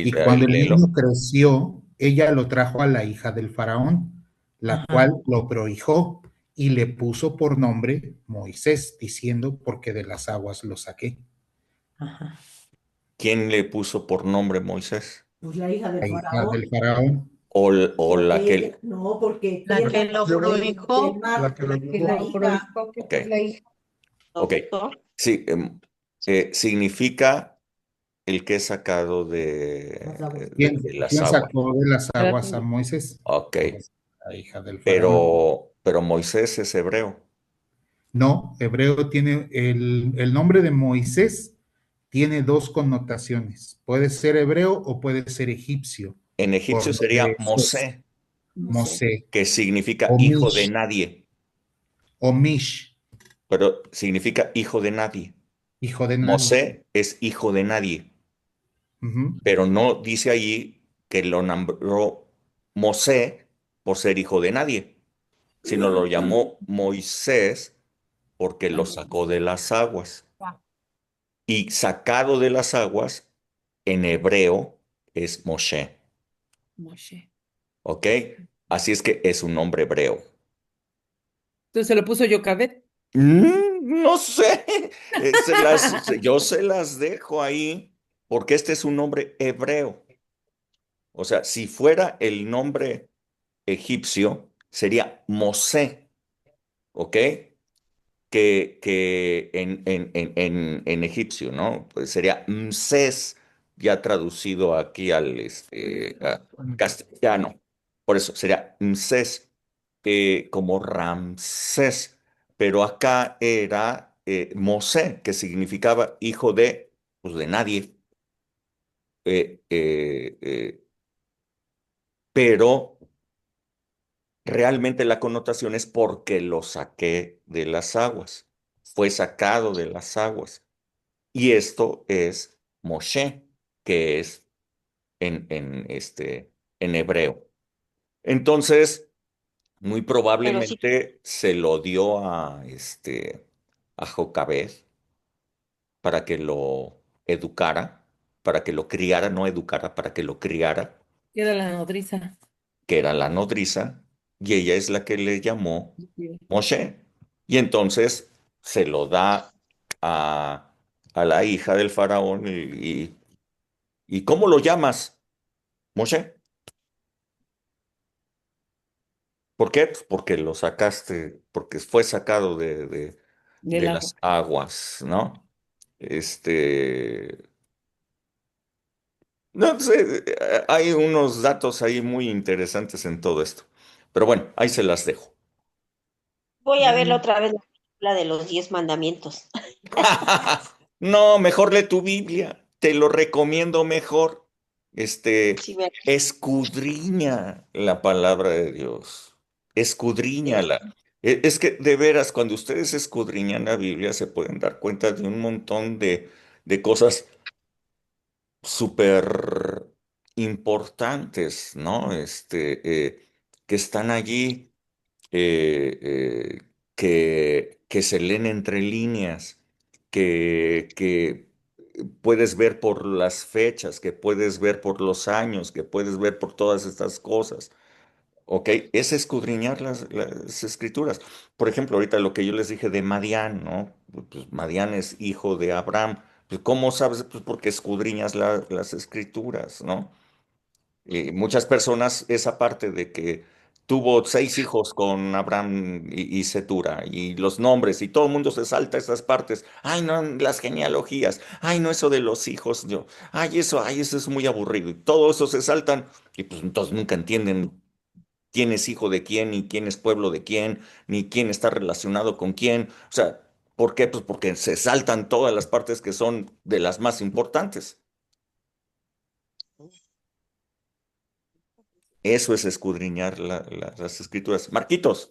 [SPEAKER 6] Y cuando el
[SPEAKER 1] léelo.
[SPEAKER 6] niño creció, ella lo trajo a la hija del faraón, la
[SPEAKER 2] Ajá.
[SPEAKER 6] cual lo prohijó y le puso por nombre Moisés, diciendo, porque de las aguas lo saqué.
[SPEAKER 2] Ajá.
[SPEAKER 1] ¿Quién le puso por nombre Moisés?
[SPEAKER 8] Pues la hija
[SPEAKER 6] La
[SPEAKER 8] del
[SPEAKER 6] hija del
[SPEAKER 8] faraón,
[SPEAKER 6] faraón,
[SPEAKER 1] O la
[SPEAKER 8] porque
[SPEAKER 1] que...
[SPEAKER 8] no, porque
[SPEAKER 7] La
[SPEAKER 8] ella
[SPEAKER 7] que lo
[SPEAKER 8] salió
[SPEAKER 7] prohijó,
[SPEAKER 8] del mar,
[SPEAKER 6] la que lo
[SPEAKER 7] que
[SPEAKER 8] la
[SPEAKER 7] lo
[SPEAKER 8] hija.
[SPEAKER 7] prohijó, que
[SPEAKER 1] Ok,
[SPEAKER 7] fue la hija.
[SPEAKER 1] ok. Sí, significa el que es sacado
[SPEAKER 8] Las aguas.
[SPEAKER 1] de las
[SPEAKER 6] ¿Quién
[SPEAKER 1] aguas.
[SPEAKER 6] sacó de las aguas a
[SPEAKER 7] Gracias.
[SPEAKER 6] Moisés?
[SPEAKER 1] Ok,
[SPEAKER 6] Pues la hija del faraón.
[SPEAKER 1] pero Moisés es hebreo.
[SPEAKER 6] No, hebreo tiene el nombre de Moisés tiene dos connotaciones. Puede ser hebreo o puede ser egipcio,
[SPEAKER 1] En
[SPEAKER 6] por
[SPEAKER 1] egipcio
[SPEAKER 6] lo
[SPEAKER 1] sería
[SPEAKER 6] de
[SPEAKER 1] Mosé,
[SPEAKER 6] Mosé
[SPEAKER 1] que significa
[SPEAKER 6] o
[SPEAKER 1] hijo de
[SPEAKER 6] Mish
[SPEAKER 1] nadie,
[SPEAKER 6] o Mish,
[SPEAKER 1] pero significa hijo de nadie.
[SPEAKER 6] hijo de nadie.
[SPEAKER 1] Mosé es hijo de nadie,
[SPEAKER 6] Ujú.
[SPEAKER 1] pero no dice allí que lo nombró Mosé por ser hijo de nadie, sino lo llamó Moisés porque lo sacó de las aguas. Y sacado de las aguas, en hebreo, es Moshe,
[SPEAKER 9] Moshe.
[SPEAKER 1] ¿ok? Así es que es un nombre hebreo.
[SPEAKER 9] Entonces se lo puso Yocabet.
[SPEAKER 1] No sé, yo se las dejo ahí porque este es un nombre hebreo. O sea, si fuera el nombre egipcio, sería Mosé, ¿ok? Que en egipcio, ¿no? Pues sería Mses, ya traducido aquí al a castellano. Por eso sería Mses, como Ramsés. Pero acá era Mosé, que significaba hijo de, pues, de nadie. Eh, eh, eh, pero realmente la connotación es porque lo saqué de las aguas. Fue sacado de las aguas. Y esto es Moshe, que es en hebreo. Entonces, muy
[SPEAKER 10] Pero sí,
[SPEAKER 1] probablemente se lo dio a Jocabed para que lo educara, para que lo criara, no educara, para que lo criara,
[SPEAKER 9] Queda la nodriza.
[SPEAKER 1] que era la nodriza, y ella es la que le llamó Moshe. Y entonces se lo da a la hija del faraón ¿y cómo lo llamas? Moshe. ¿Por qué? Pues porque lo sacaste, porque fue sacado
[SPEAKER 9] Del
[SPEAKER 1] de
[SPEAKER 9] agua.
[SPEAKER 1] las aguas, ¿no? Este, no sé, hay unos datos ahí muy interesantes en todo esto. Pero bueno, ahí se las dejo.
[SPEAKER 10] voy a verla otra vez, la película de los 10 mandamientos.
[SPEAKER 1] No, mejor lee tu Biblia, te lo recomiendo mejor.
[SPEAKER 10] Sí, ver,
[SPEAKER 1] Escudriña la palabra de Dios,
[SPEAKER 10] pero
[SPEAKER 1] escudriñala. Es que de veras, cuando ustedes escudriñan la Biblia, se pueden dar cuenta de un montón de cosas súper importantes, ¿no? Que están allí, eh, eh, que se leen entre líneas, que puedes ver por las fechas, que puedes ver por los años, que puedes ver por todas estas cosas. ¿Ok? Es escudriñar las escrituras. Por ejemplo, ahorita lo que yo les dije de Madián, ¿no? Pues Madián es hijo de Abraham. Pues, ¿cómo sabes? Pues porque escudriñas las escrituras, ¿no? Muchas personas, esa parte de que tuvo 6 hijos con Abraham y Cetura, y los nombres, y todo el mundo se salta esas partes. Ay, no, las genealogías. Ay, no, eso de los hijos. Yo, ay, eso es muy aburrido. Y todo eso se saltan, y pues entonces nunca entienden quién es hijo de quién, ni quién es pueblo de quién, ni quién está relacionado con quién. O sea, ¿por qué? Pues porque se saltan todas las partes que son de las más importantes. Eso es escudriñar las escrituras. Marquitos.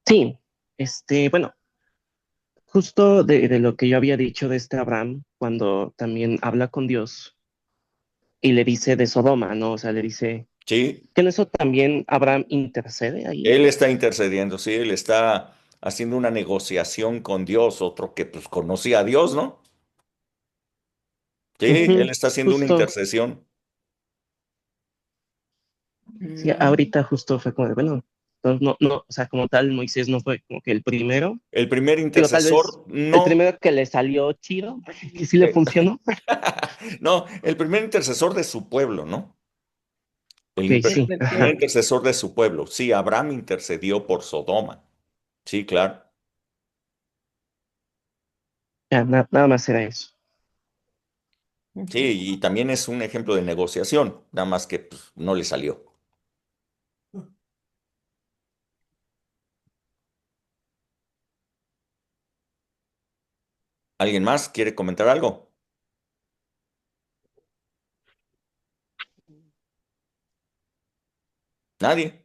[SPEAKER 5] sí, bueno, justo de lo que yo había dicho de este Abraham, cuando también habla con Dios y le dice de Sodoma, ¿no? O sea, le dice
[SPEAKER 1] Sí,
[SPEAKER 5] que en eso también Abraham intercede ahí.
[SPEAKER 1] él está intercediendo, sí, él está haciendo una negociación con Dios, otro que pues conocía a Dios, ¿no? Sí, él
[SPEAKER 5] Ujú,
[SPEAKER 1] está haciendo una
[SPEAKER 5] justo,
[SPEAKER 1] intercesión.
[SPEAKER 5] Sí, ahorita justo fue como de, bueno, no, o sea, como tal, Moisés no fue como que el primero.
[SPEAKER 1] El primer
[SPEAKER 5] Digo, tal vez
[SPEAKER 1] intercesor,
[SPEAKER 5] el
[SPEAKER 1] no.
[SPEAKER 5] primero que le salió chido, que sí le funcionó.
[SPEAKER 1] No, el primer intercesor de su pueblo, ¿no? El,
[SPEAKER 5] Ok, sí,
[SPEAKER 1] el primer
[SPEAKER 5] ajá.
[SPEAKER 1] intercesor de su pueblo. Sí, Abraham intercedió por Sodoma. Sí, claro.
[SPEAKER 5] Ya, nada más era eso.
[SPEAKER 1] Sí, y también es un ejemplo de negociación, nada más que pues, no le salió. ¿Alguien más quiere comentar algo? Nadie.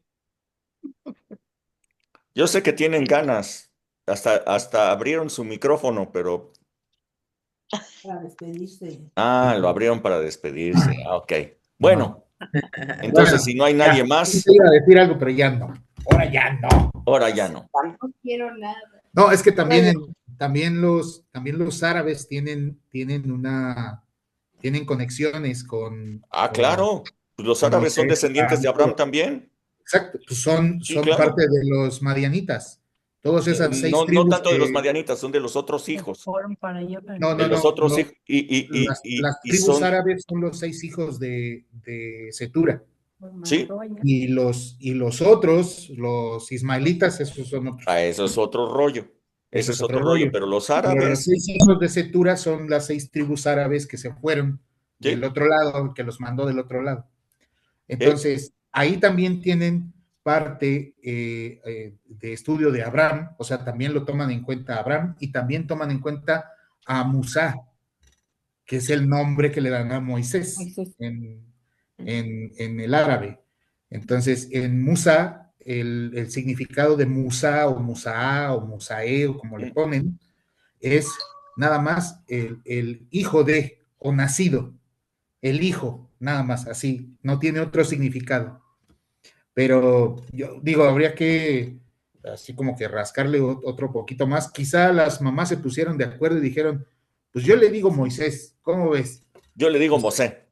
[SPEAKER 1] Yo sé que tienen ganas. Hasta abrieron su micrófono, pero
[SPEAKER 8] Para despedirse.
[SPEAKER 1] lo abrieron para despedirse. Ok.
[SPEAKER 6] No.
[SPEAKER 1] Bueno, entonces
[SPEAKER 6] Bueno,
[SPEAKER 1] si no hay
[SPEAKER 6] ya,
[SPEAKER 1] nadie
[SPEAKER 6] sí
[SPEAKER 1] más,
[SPEAKER 6] te iba a decir algo, pero ya no. Ahora ya no.
[SPEAKER 1] ahora ya no.
[SPEAKER 10] No quiero nada.
[SPEAKER 6] No, es que también los árabes tienen conexiones
[SPEAKER 1] Ah, claro. Pues los
[SPEAKER 6] con
[SPEAKER 1] árabes son
[SPEAKER 6] Moisés,
[SPEAKER 1] descendientes de Abraham también.
[SPEAKER 6] exacto, pues
[SPEAKER 1] Sí,
[SPEAKER 6] son
[SPEAKER 1] claro.
[SPEAKER 6] parte de los madianitas. Todas esas seis
[SPEAKER 1] No, no
[SPEAKER 6] tribus
[SPEAKER 1] tanto de los
[SPEAKER 6] que,
[SPEAKER 1] madianitas, son de los otros hijos.
[SPEAKER 7] Fueron para allá,
[SPEAKER 6] no,
[SPEAKER 1] De
[SPEAKER 6] no,
[SPEAKER 1] los
[SPEAKER 6] no,
[SPEAKER 1] otros hijos.
[SPEAKER 6] las
[SPEAKER 1] Y
[SPEAKER 6] tribus
[SPEAKER 1] son,
[SPEAKER 6] árabes son los 6 hijos de Cetura.
[SPEAKER 1] sí,
[SPEAKER 6] Y los otros, los ismaelitas, esos son otros.
[SPEAKER 1] eso es otro rollo.
[SPEAKER 6] Ese
[SPEAKER 1] Ese
[SPEAKER 6] es
[SPEAKER 1] es
[SPEAKER 6] otro
[SPEAKER 1] otro rollo.
[SPEAKER 6] rollo.
[SPEAKER 1] Pero los
[SPEAKER 6] Pero los
[SPEAKER 1] árabes,
[SPEAKER 6] 6 hijos de Cetura son las 6 tribus árabes que se fueron del
[SPEAKER 1] sí,
[SPEAKER 6] otro lado, que los mandó del otro lado.
[SPEAKER 1] sí,
[SPEAKER 6] Entonces, ahí también tienen parte de estudio de Abraham, o sea, también lo toman en cuenta a Abraham y también toman en cuenta a Musa, que es el nombre que le dan a Moisés en el árabe. Entonces, en Musa, el significado de Musa o Musaá o Musaé o como le
[SPEAKER 1] mm,
[SPEAKER 6] ponen, es nada más el hijo de o nacido, el hijo, nada más así, no tiene otro significado. Pero yo digo, habría que así como que rascarle otro poquito más. Quizá las mamás se pusieron de acuerdo y dijeron, pues yo le digo Moisés, ¿cómo ves?
[SPEAKER 1] yo le digo
[SPEAKER 6] Pues,
[SPEAKER 1] Mosé.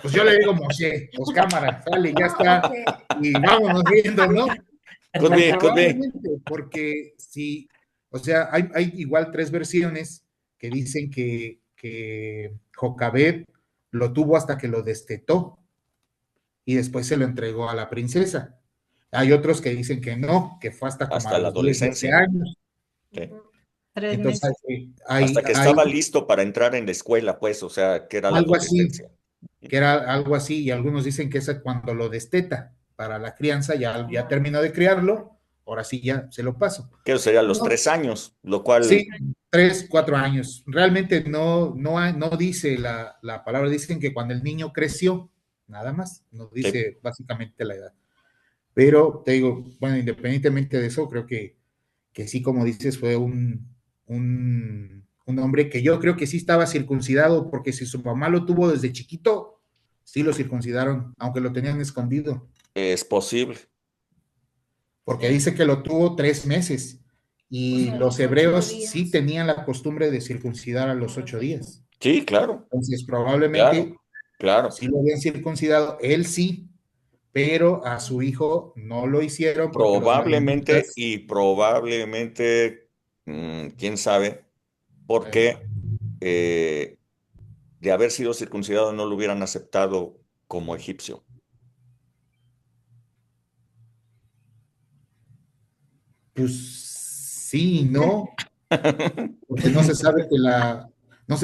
[SPEAKER 6] pues yo le digo Moshe, pues cámara, sale, ya está, y vámonos viendo, ¿no?
[SPEAKER 1] Could
[SPEAKER 6] Muy
[SPEAKER 1] be, could be.
[SPEAKER 6] probablemente, porque si, o sea, hay igual 3 versiones que dicen que Jocabed lo tuvo hasta que lo destetó y después se lo entregó a la princesa. Hay otros que dicen que no, que fue hasta como a
[SPEAKER 1] Hasta la
[SPEAKER 6] los 10, 12
[SPEAKER 1] adolescencia.
[SPEAKER 6] años.
[SPEAKER 1] Sí.
[SPEAKER 7] 3 meses.
[SPEAKER 6] Entonces,
[SPEAKER 1] Hasta que
[SPEAKER 6] hay
[SPEAKER 1] estaba listo para entrar en la escuela, pues, o sea, que era la
[SPEAKER 6] algo así,
[SPEAKER 1] adolescencia.
[SPEAKER 6] que era algo así, y algunos dicen que es cuando lo desteta para la crianza, ya terminó de criarlo, ahora sí ya se lo paso.
[SPEAKER 1] Que eso sería los
[SPEAKER 6] No,
[SPEAKER 1] 3 años, lo cual,
[SPEAKER 6] sí, 3, 4 años. Realmente no dice la palabra, dicen que cuando el niño creció, nada más, no
[SPEAKER 1] sí,
[SPEAKER 6] dice básicamente la edad. Pero te digo, bueno, independientemente de eso, creo que sí, como dices, fue un hombre que yo creo que sí estaba circuncidado, porque si su mamá lo tuvo desde chiquito, sí lo circuncidaron, aunque lo tenían escondido,
[SPEAKER 1] es posible.
[SPEAKER 6] porque dice que lo tuvo 3 meses. Y los hebreos sí tenían la costumbre de circuncidar a los 8 días.
[SPEAKER 1] Sí, claro,
[SPEAKER 6] Entonces, probablemente
[SPEAKER 1] claro, claro.
[SPEAKER 6] sí lo habían circuncidado, él sí, pero a su hijo no lo hicieron porque los
[SPEAKER 1] Probablemente
[SPEAKER 6] madianitas,
[SPEAKER 1] y probablemente, quién sabe, por qué de haber sido circuncidado no lo hubieran aceptado como egipcio.
[SPEAKER 6] pues sí, ¿no? Porque no se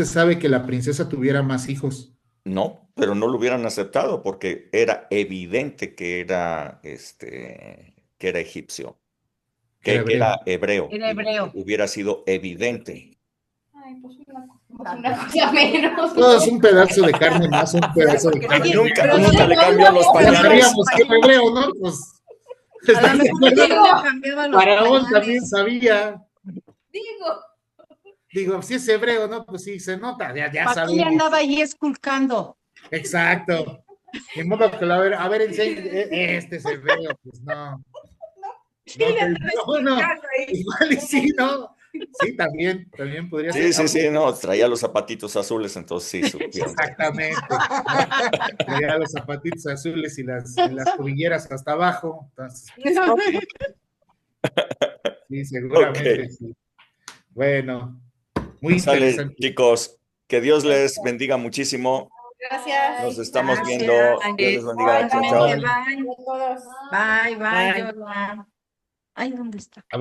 [SPEAKER 6] sabe que la princesa tuviera más hijos.
[SPEAKER 1] No, pero no lo hubieran aceptado porque era evidente que era egipcio,
[SPEAKER 6] Que era
[SPEAKER 1] que
[SPEAKER 6] hebreo.
[SPEAKER 1] era hebreo.
[SPEAKER 7] Era hebreo.
[SPEAKER 1] Hubiera sido evidente.
[SPEAKER 10] Ay, pues una cosa menos.
[SPEAKER 6] No, es un pedazo de carne más, un pedazo de carne
[SPEAKER 7] Oye,
[SPEAKER 6] menos.
[SPEAKER 1] Nunca,
[SPEAKER 7] pero a lo
[SPEAKER 1] nunca le
[SPEAKER 7] mejor
[SPEAKER 1] cambió los
[SPEAKER 7] no,
[SPEAKER 1] pañales.
[SPEAKER 6] Pensaríamos que era hebreo, ¿no? Pues
[SPEAKER 7] a lo mejor no le cambiaban los
[SPEAKER 6] Faraón también
[SPEAKER 7] pañales.
[SPEAKER 6] sabía.
[SPEAKER 10] Digo.
[SPEAKER 6] Digo, si es hebreo, ¿no? Pues sí, se nota, ya
[SPEAKER 7] ¿Para qué le
[SPEAKER 6] sabemos.
[SPEAKER 7] andaba ahí esculcando?
[SPEAKER 6] Exacto. De modo que a ver, enseña, este es hebreo, pues no.
[SPEAKER 10] Sí,
[SPEAKER 6] No,
[SPEAKER 10] le andaba
[SPEAKER 6] no,
[SPEAKER 10] esculcando ahí.
[SPEAKER 6] igual y sí, ¿no? Sí, también podría
[SPEAKER 1] Sí,
[SPEAKER 6] ser.
[SPEAKER 1] sí, sí, no, traía los zapatitos azules, entonces sí, supieron.
[SPEAKER 6] Exactamente. Traía los zapatitos azules y las tobilleras hasta abajo. Entonces, sí, seguramente
[SPEAKER 1] Ok.
[SPEAKER 6] sí. Bueno, muy
[SPEAKER 1] Sale,
[SPEAKER 6] interesante.
[SPEAKER 1] chicos, que Dios les bendiga muchísimo.
[SPEAKER 10] Gracias.
[SPEAKER 1] Nos estamos
[SPEAKER 7] Gracias.
[SPEAKER 1] viendo. Dios les bendiga. Chao, chao.
[SPEAKER 7] Bye. Bye, bye,
[SPEAKER 9] Bye.
[SPEAKER 7] Yola. Ay, ¿dónde está?